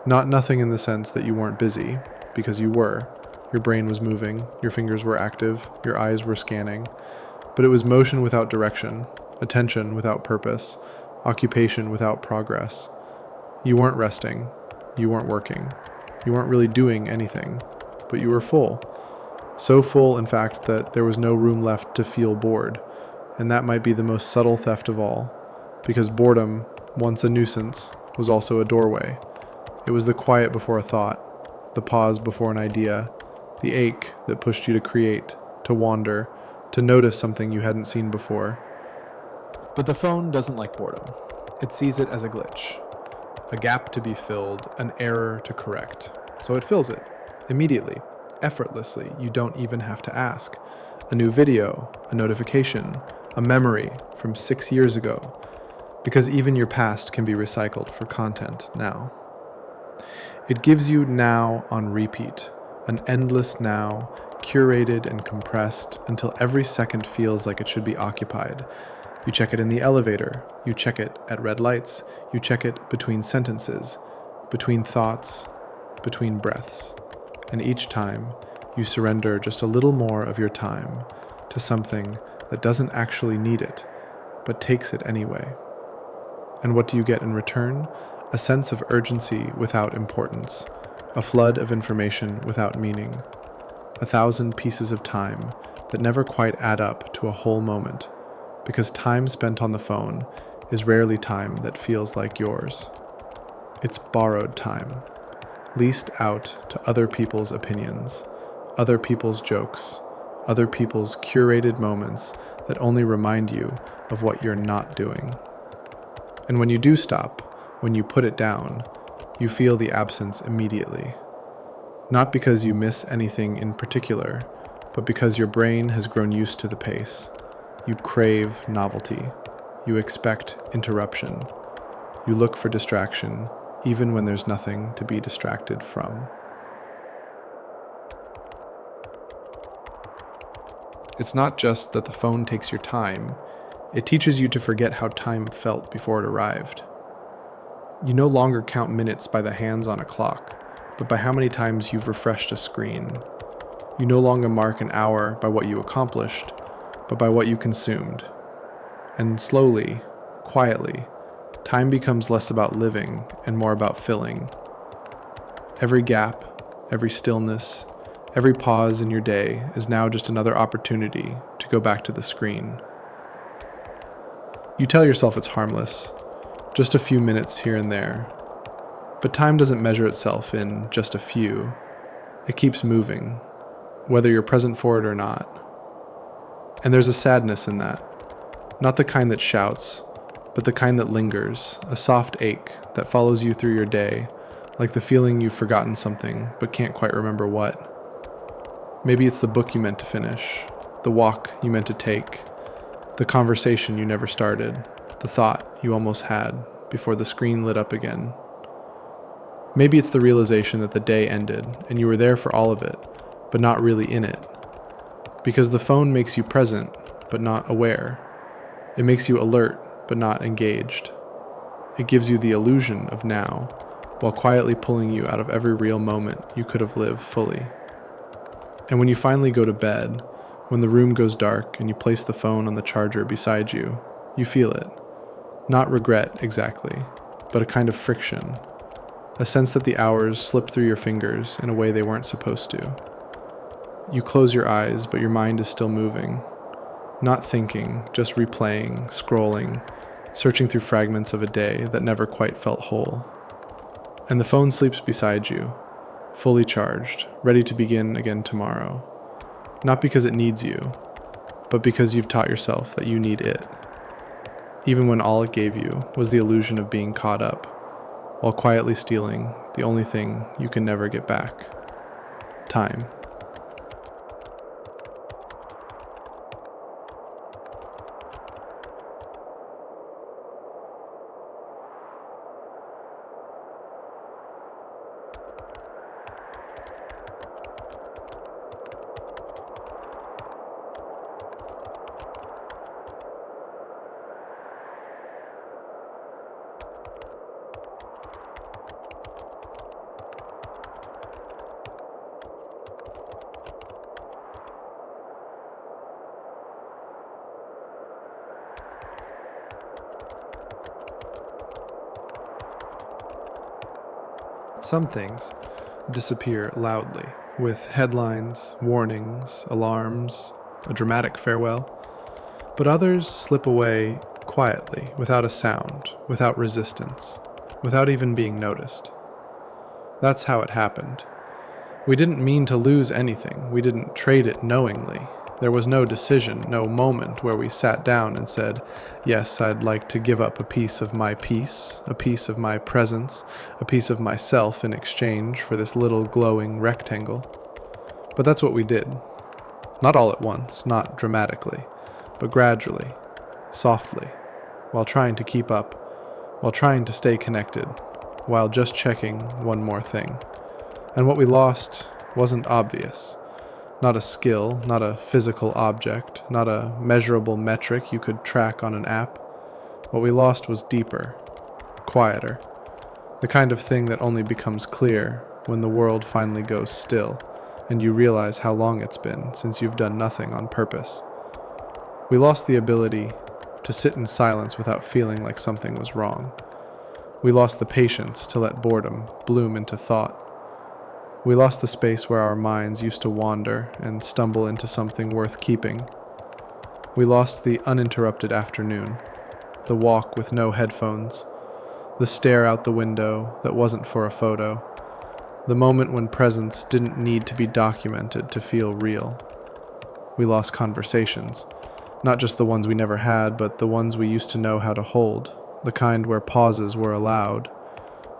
Not nothing in the sense that you weren't busy, because you were. Your brain was moving, your fingers were active, your eyes were scanning, but it was motion without direction, attention without purpose, occupation without progress. You weren't resting, you weren't working, you weren't really doing anything, but you were full. So full, in fact, that there was no room left to feel bored, and that might be the most subtle theft of all, because boredom, once a nuisance, was also a doorway. It was the quiet before a thought, the pause before an idea, the ache that pushed you to create, to wander, to notice something you hadn't seen before. But the phone doesn't like boredom. It sees it as a glitch. A gap to be filled, an error to correct. So it fills it, immediately, effortlessly. You don't even have to ask. A new video, a notification, a memory from 6 years ago, because even your past can be recycled for content now. It gives you now on repeat, an endless now, curated and compressed until every second feels like it should be occupied. You check it in the elevator, you check it at red lights, you check it between sentences, between thoughts, between breaths. And each time, you surrender just a little more of your time to something that doesn't actually need it, but takes it anyway. And what do you get in return? A sense of urgency without importance, a flood of information without meaning, 1,000 pieces of time that never quite add up to a whole moment, because time spent on the phone is rarely time that feels like yours. It's borrowed time, leased out to other people's opinions, other people's jokes, other people's curated moments that only remind you of what you're not doing. And when you do stop, when you put it down, you feel the absence immediately. Not because you miss anything in particular, but because your brain has grown used to the pace. You crave novelty. You expect interruption. You look for distraction, even when there's nothing to be distracted from. It's not just that the phone takes your time, it teaches you to forget how time felt before it arrived. You no longer count minutes by the hands on a clock, but by how many times you've refreshed a screen. You no longer mark an hour by what you accomplished, but by what you consumed. And slowly, quietly, time becomes less about living and more about filling. Every gap, every stillness, every pause in your day is now just another opportunity to go back to the screen. You tell yourself it's harmless, just a few minutes here and there. But time doesn't measure itself in just a few. It keeps moving, whether you're present for it or not. And there's a sadness in that. Not the kind that shouts, but the kind that lingers, a soft ache that follows you through your day, like the feeling you've forgotten something but can't quite remember what. Maybe it's the book you meant to finish, the walk you meant to take, the conversation you never started, the thought you almost had before the screen lit up again. Maybe it's the realization that the day ended and you were there for all of it, but not really in it. Because the phone makes you present, but not aware. It makes you alert, but not engaged. It gives you the illusion of now, while quietly pulling you out of every real moment you could have lived fully. And when you finally go to bed, when the room goes dark and you place the phone on the charger beside you, you feel it. Not regret exactly, but a kind of friction. A sense that the hours slip through your fingers in a way they weren't supposed to. You close your eyes, but your mind is still moving. Not thinking, just replaying, scrolling, searching through fragments of a day that never quite felt whole. And the phone sleeps beside you, fully charged, ready to begin again tomorrow. Not because it needs you, but because you've taught yourself that you need it. Even when all it gave you was the illusion of being caught up, while quietly stealing the only thing you can never get back: time. Some things disappear loudly, with headlines, warnings, alarms, a dramatic farewell. But others slip away quietly, without a sound, without resistance, without even being noticed. That's how it happened. We didn't mean to lose anything. We didn't trade it knowingly. There was no decision, no moment where we sat down and said, yes, I'd like to give up a piece of my peace, a piece of my presence, a piece of myself in exchange for this little glowing rectangle. But that's what we did. Not all at once, not dramatically, but gradually, softly, while trying to keep up, while trying to stay connected, while just checking one more thing. And what we lost wasn't obvious. Not a skill, not a physical object, not a measurable metric you could track on an app. What we lost was deeper, quieter, the kind of thing that only becomes clear when the world finally goes still and you realize how long it's been since you've done nothing on purpose. We lost the ability to sit in silence without feeling like something was wrong. We lost the patience to let boredom bloom into thought. We lost the space where our minds used to wander and stumble into something worth keeping. We lost the uninterrupted afternoon, the walk with no headphones, the stare out the window that wasn't for a photo, the moment when presence didn't need to be documented to feel real. We lost conversations, not just the ones we never had, but the ones we used to know how to hold, the kind where pauses were allowed,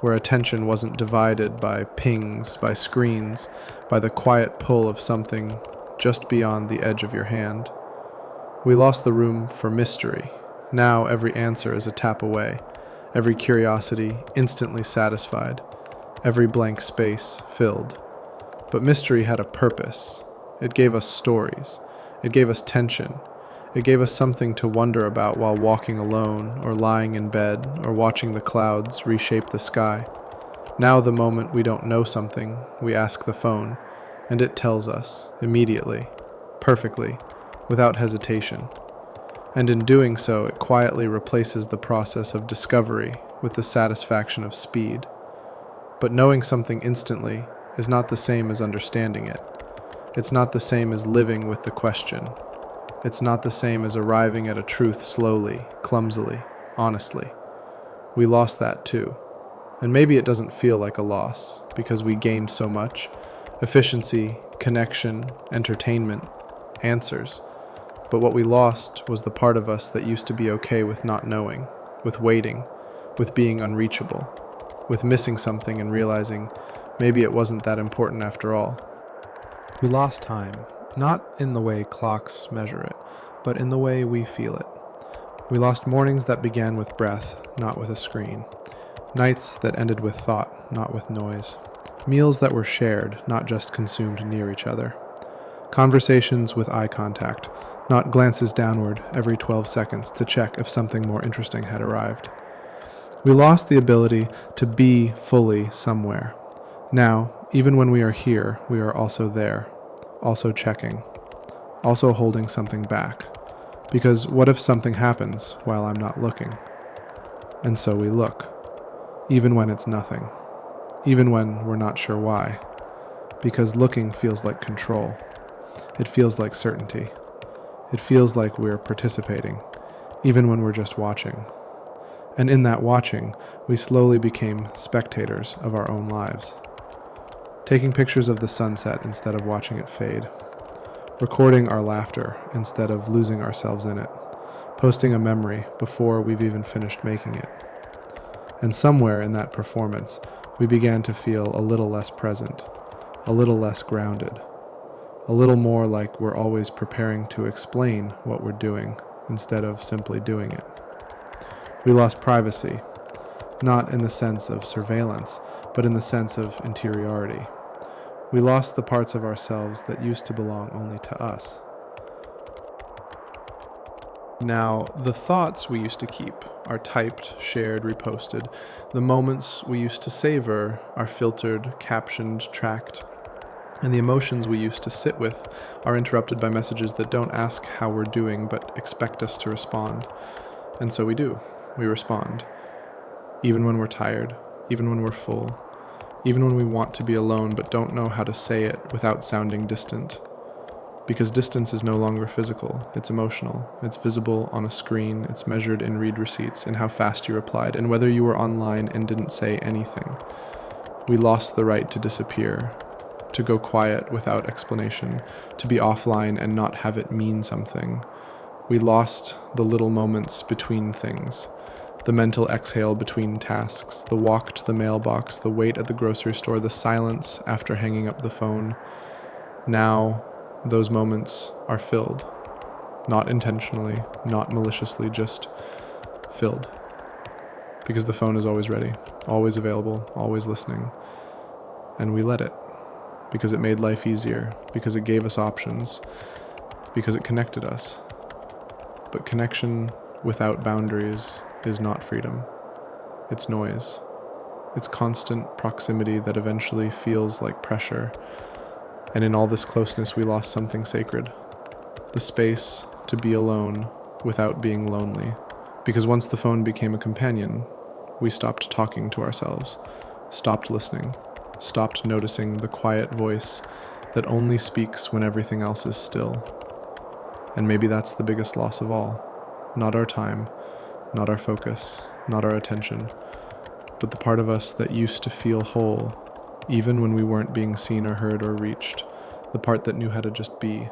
where attention wasn't divided by pings, by screens, by the quiet pull of something just beyond the edge of your hand. We lost the room for mystery. Now every answer is a tap away, every curiosity instantly satisfied, every blank space filled. But mystery had a purpose. It gave us stories. It gave us tension. It gave us something to wonder about while walking alone, or lying in bed, or watching the clouds reshape the sky. Now the moment we don't know something, we ask the phone, and it tells us, immediately, perfectly, without hesitation. And in doing so, it quietly replaces the process of discovery with the satisfaction of speed. But knowing something instantly is not the same as understanding it. It's not the same as living with the question. It's not the same as arriving at a truth slowly, clumsily, honestly. We lost that too. And maybe it doesn't feel like a loss, because we gained so much: efficiency, connection, entertainment, answers. But what we lost was the part of us that used to be okay with not knowing, with waiting, with being unreachable, with missing something and realizing maybe it wasn't that important after all. We lost time. Not in the way clocks measure it, but in the way we feel it. We lost mornings that began with breath, not with a screen. Nights that ended with thought, not with noise. Meals that were shared, not just consumed near each other. Conversations with eye contact, not glances downward every 12 seconds to check if something more interesting had arrived. We lost the ability to be fully somewhere. Now, even when we are here, we are also there, also checking, also holding something back. Because what if something happens while I'm not looking? And so we look, even when it's nothing, even when we're not sure why. Because looking feels like control. It feels like certainty. It feels like we're participating, even when we're just watching. And in that watching, we slowly became spectators of our own lives. Taking pictures of the sunset instead of watching it fade. Recording our laughter instead of losing ourselves in it. Posting a memory before we've even finished making it. And somewhere in that performance, we began to feel a little less present, a little less grounded, a little more like we're always preparing to explain what we're doing instead of simply doing it. We lost privacy, not in the sense of surveillance, but in the sense of interiority. We lost the parts of ourselves that used to belong only to us. Now, the thoughts we used to keep are typed, shared, reposted. The moments we used to savor are filtered, captioned, tracked. And the emotions we used to sit with are interrupted by messages that don't ask how we're doing, but expect us to respond. And so we do. We respond. Even when we're tired, even when we're full, even when we want to be alone but don't know how to say it without sounding distant. Because distance is no longer physical, it's emotional, it's visible on a screen, it's measured in read receipts, in how fast you replied, and whether you were online and didn't say anything. We lost the right to disappear, to go quiet without explanation, to be offline and not have it mean something. We lost the little moments between things, the mental exhale between tasks, the walk to the mailbox, the wait at the grocery store, the silence after hanging up the phone. Now, those moments are filled, not intentionally, not maliciously, just filled. Because the phone is always ready, always available, always listening. And we let it. Because it made life easier, because it gave us options, because it connected us. But connection without boundaries is not freedom. It's noise. It's constant proximity that eventually feels like pressure. And in all this closeness, we lost something sacred. The space to be alone without being lonely. Because once the phone became a companion, we stopped talking to ourselves, stopped listening, stopped noticing the quiet voice that only speaks when everything else is still. And maybe that's the biggest loss of all. Not our time, not our focus, not our attention, but the part of us that used to feel whole, even when we weren't being seen or heard or reached, the part that knew how to just be.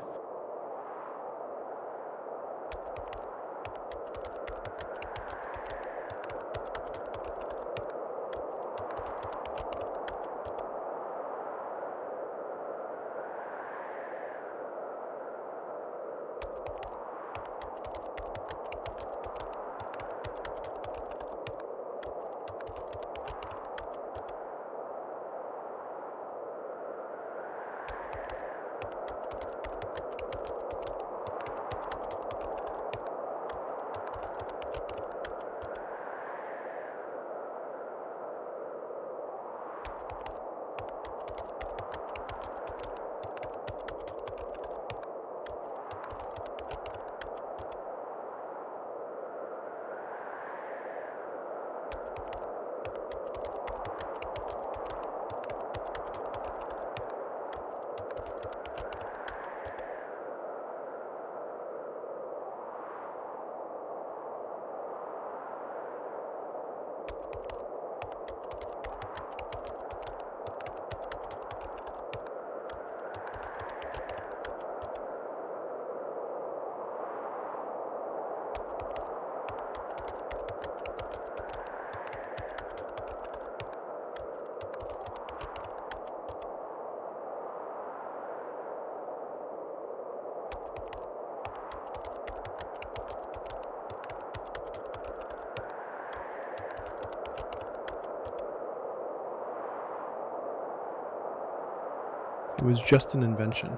It was just an invention,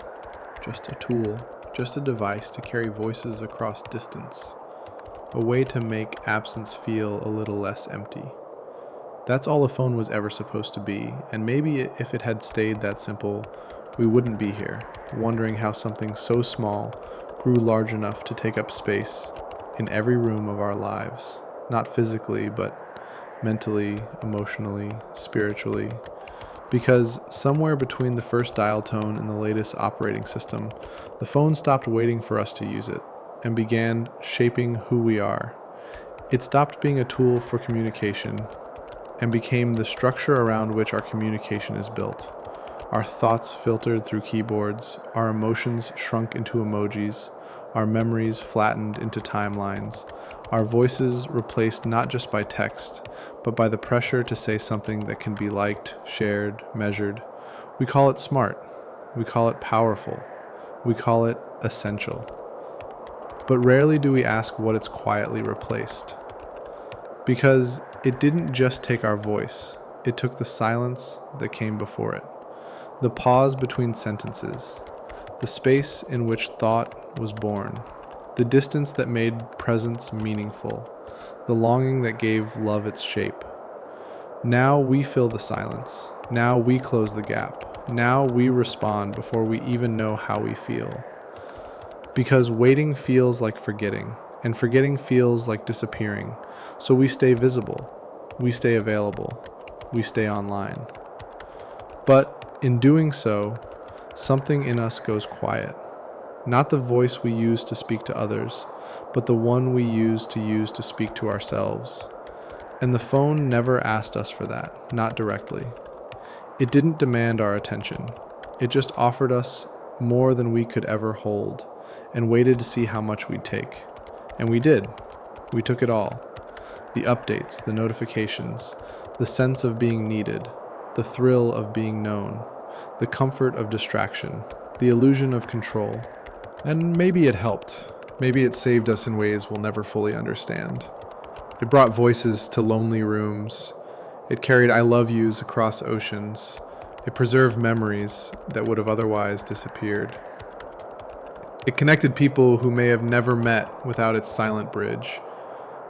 just a tool, just a device to carry voices across distance, a way to make absence feel a little less empty. That's all a phone was ever supposed to be, and maybe if it had stayed that simple, we wouldn't be here, wondering how something so small grew large enough to take up space in every room of our lives, not physically, but mentally, emotionally, spiritually. Because somewhere between the first dial tone and the latest operating system, the phone stopped waiting for us to use it and began shaping who we are. It stopped being a tool for communication and became the structure around which our communication is built. Our thoughts filtered through keyboards, our emotions shrunk into emojis, our memories flattened into timelines, our voices replaced not just by text, but by the pressure to say something that can be liked, shared, measured. We call it smart. We call it powerful. We call it essential. But rarely do we ask what it's quietly replaced. Because it didn't just take our voice, it took the silence that came before it, the pause between sentences, the space in which thought was born, the distance that made presence meaningful, the longing that gave love its shape. Now we fill the silence. Now we close the gap. Now we respond before we even know how we feel. Because waiting feels like forgetting, and forgetting feels like disappearing. So we stay visible, we stay available, we stay online. But in doing so, something in us goes quiet. Not the voice we use to speak to others, but the one we use to speak to ourselves. And the phone never asked us for that, not directly. It didn't demand our attention. It just offered us more than we could ever hold, and waited to see how much we'd take. And we did. We took it all. The updates, the notifications, the sense of being needed, the thrill of being known, the comfort of distraction, the illusion of control. And maybe it helped. Maybe it saved us in ways we'll never fully understand. It brought voices to lonely rooms. It carried I love yous across oceans. It preserved memories that would have otherwise disappeared. It connected people who may have never met without its silent bridge.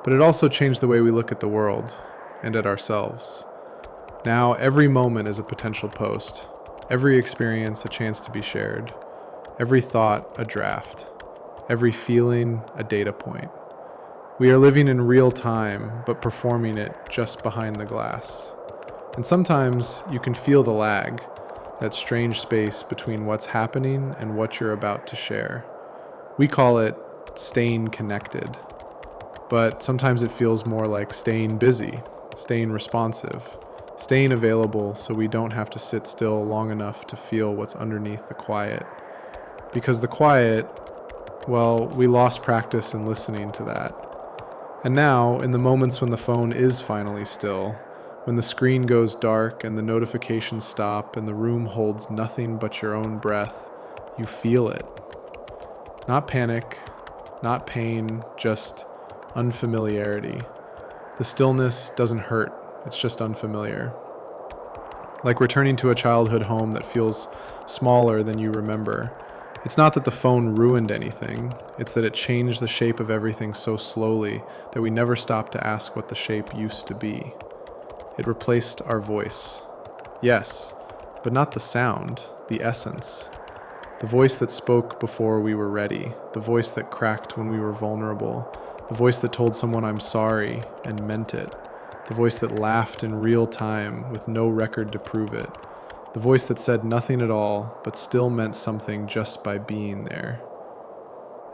But it also changed the way we look at the world and at ourselves. Now every moment is a potential post, every experience a chance to be shared, every thought a draft, every feeling a data point. We are living in real time, but performing it just behind the glass. And sometimes you can feel the lag, that strange space between what's happening and what you're about to share. We call it staying connected, but sometimes it feels more like staying busy, staying responsive, staying available so we don't have to sit still long enough to feel what's underneath the quiet. Because the quiet, well, we lost practice in listening to that. And now, in the moments when the phone is finally still, when the screen goes dark and the notifications stop and the room holds nothing but your own breath, you feel it. Not panic, not pain, just unfamiliarity. The stillness doesn't hurt, it's just unfamiliar. Like returning to a childhood home that feels smaller than you remember. It's not that the phone ruined anything, it's that it changed the shape of everything so slowly that we never stopped to ask what the shape used to be. It replaced our voice. Yes, but not the sound, the essence. The voice that spoke before we were ready, the voice that cracked when we were vulnerable, the voice that told someone I'm sorry and meant it, the voice that laughed in real time with no record to prove it, the voice that said nothing at all but still meant something just by being there.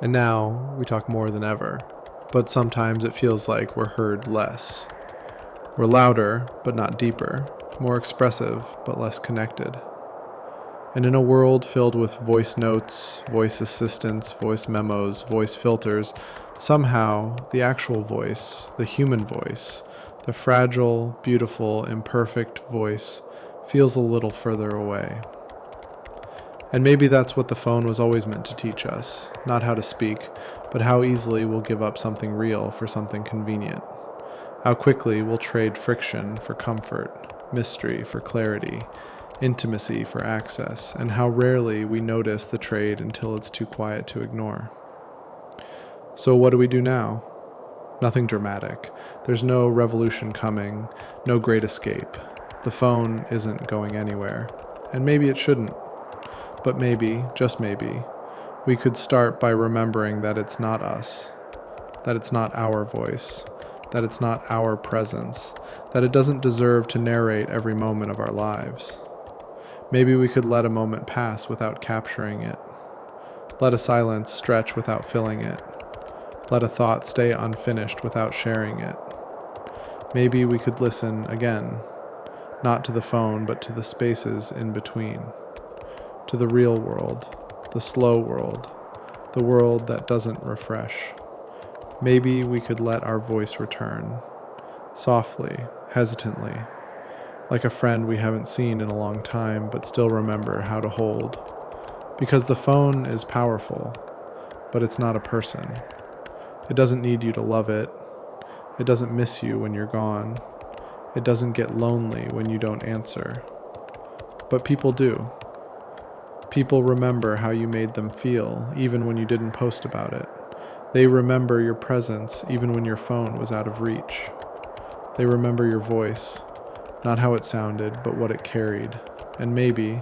And now we talk more than ever, but sometimes it feels like we're heard less. We're louder, but not deeper, more expressive, but less connected. And in a world filled with voice notes, voice assistants, voice memos, voice filters, somehow the actual voice, the human voice, the fragile, beautiful, imperfect voice feels a little further away. And maybe that's what the phone was always meant to teach us, not how to speak, but how easily we'll give up something real for something convenient. How quickly we'll trade friction for comfort, mystery for clarity, intimacy for access, and how rarely we notice the trade until it's too quiet to ignore. So what do we do now? Nothing dramatic. There's no revolution coming, no great escape. The phone isn't going anywhere. And maybe it shouldn't. But maybe, just maybe, we could start by remembering that it's not us, that it's not our voice, that it's not our presence, that it doesn't deserve to narrate every moment of our lives. Maybe we could let a moment pass without capturing it. Let a silence stretch without filling it. Let a thought stay unfinished without sharing it. Maybe we could listen again, not to the phone, but to the spaces in between, to the real world, the slow world, the world that doesn't refresh. Maybe we could let our voice return, softly, hesitantly, like a friend we haven't seen in a long time but still remember how to hold. Because the phone is powerful, but it's not a person. It doesn't need you to love it. It doesn't miss you when you're gone. It doesn't get lonely when you don't answer. But people do. People remember how you made them feel, even when you didn't post about it. They remember your presence, even when your phone was out of reach. They remember your voice, not how it sounded, but what it carried. And maybe,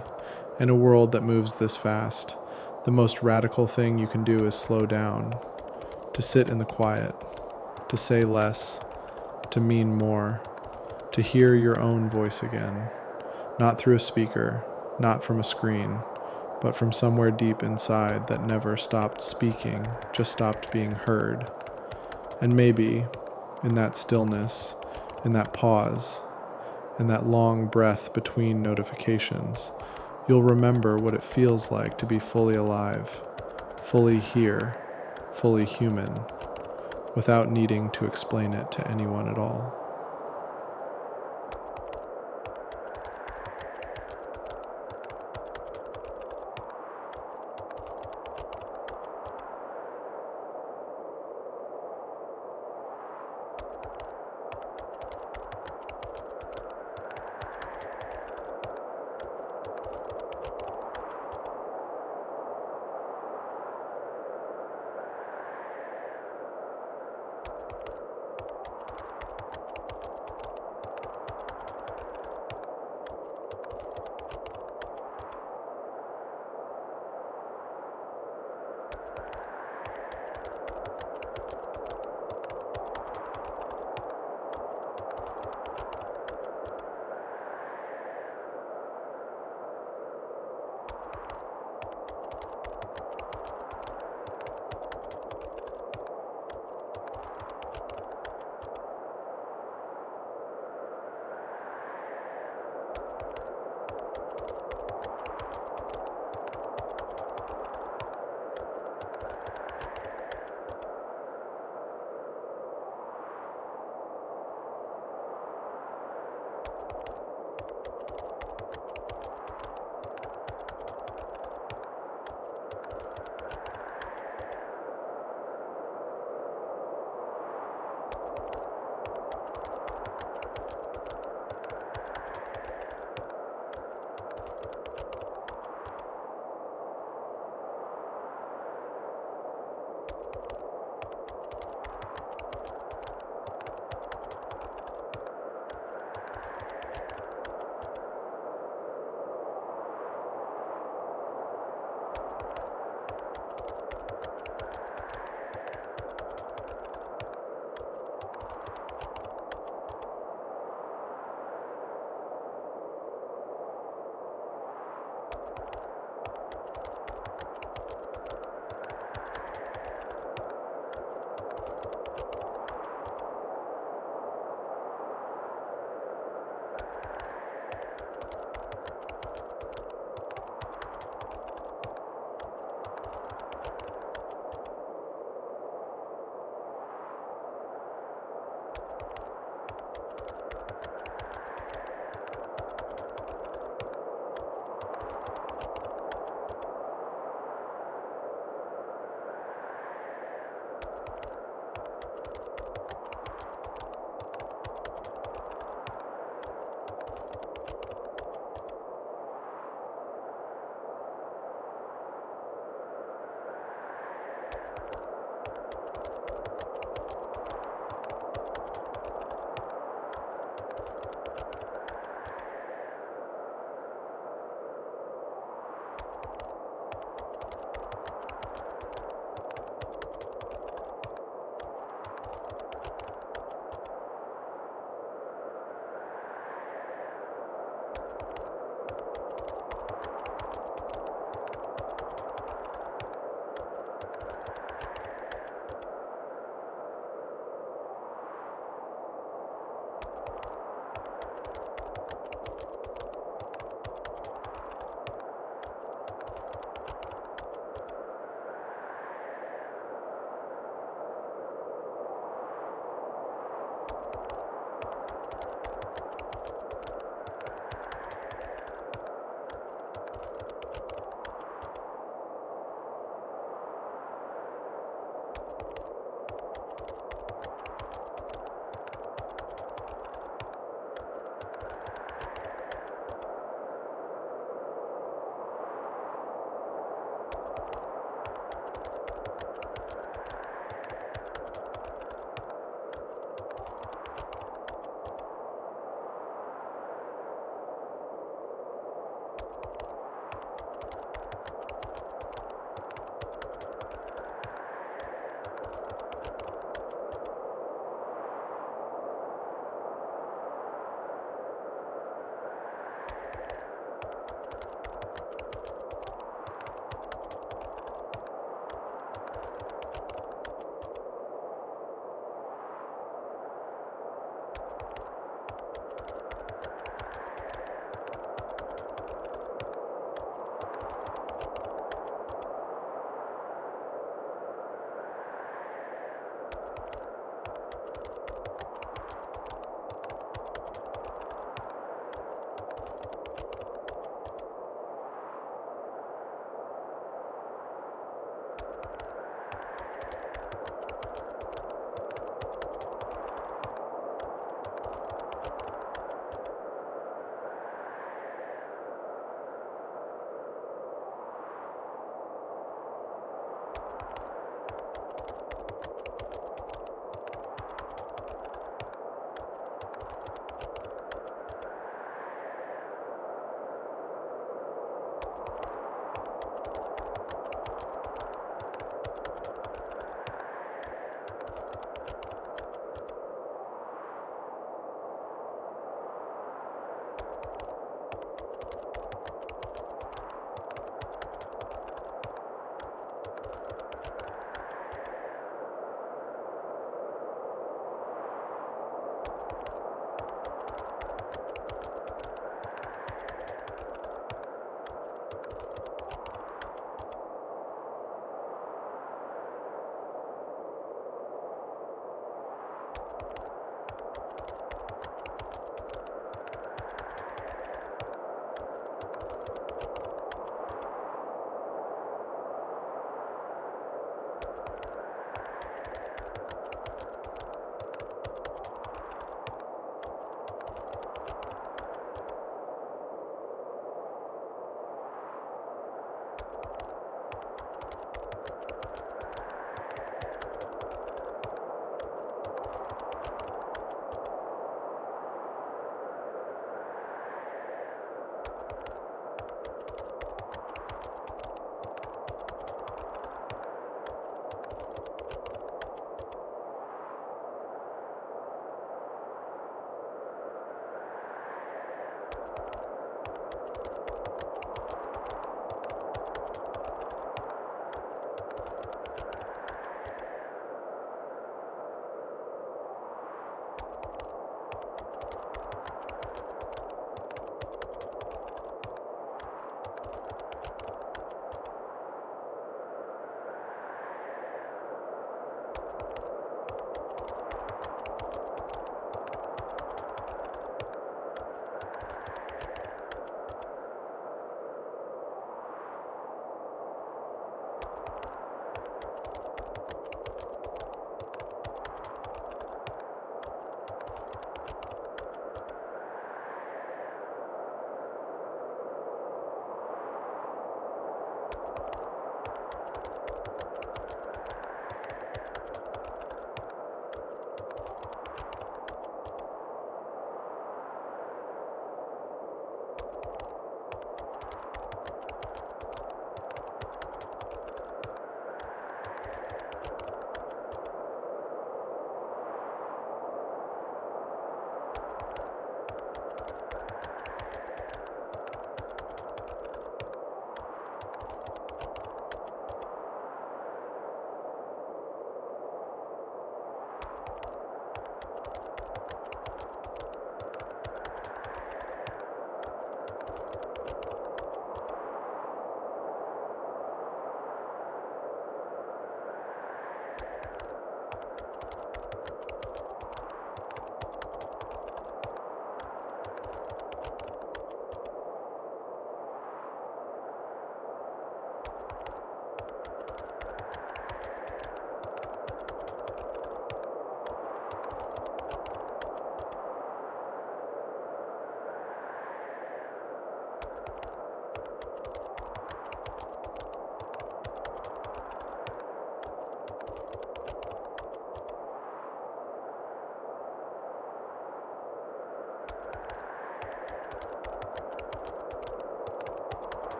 in a world that moves this fast, the most radical thing you can do is slow down, to sit in the quiet, to say less, to mean more, to hear your own voice again, not through a speaker, not from a screen, but from somewhere deep inside that never stopped speaking, just stopped being heard. And maybe, in that stillness, in that pause, in that long breath between notifications, you'll remember what it feels like to be fully alive, fully here, fully human, without needing to explain it to anyone at all.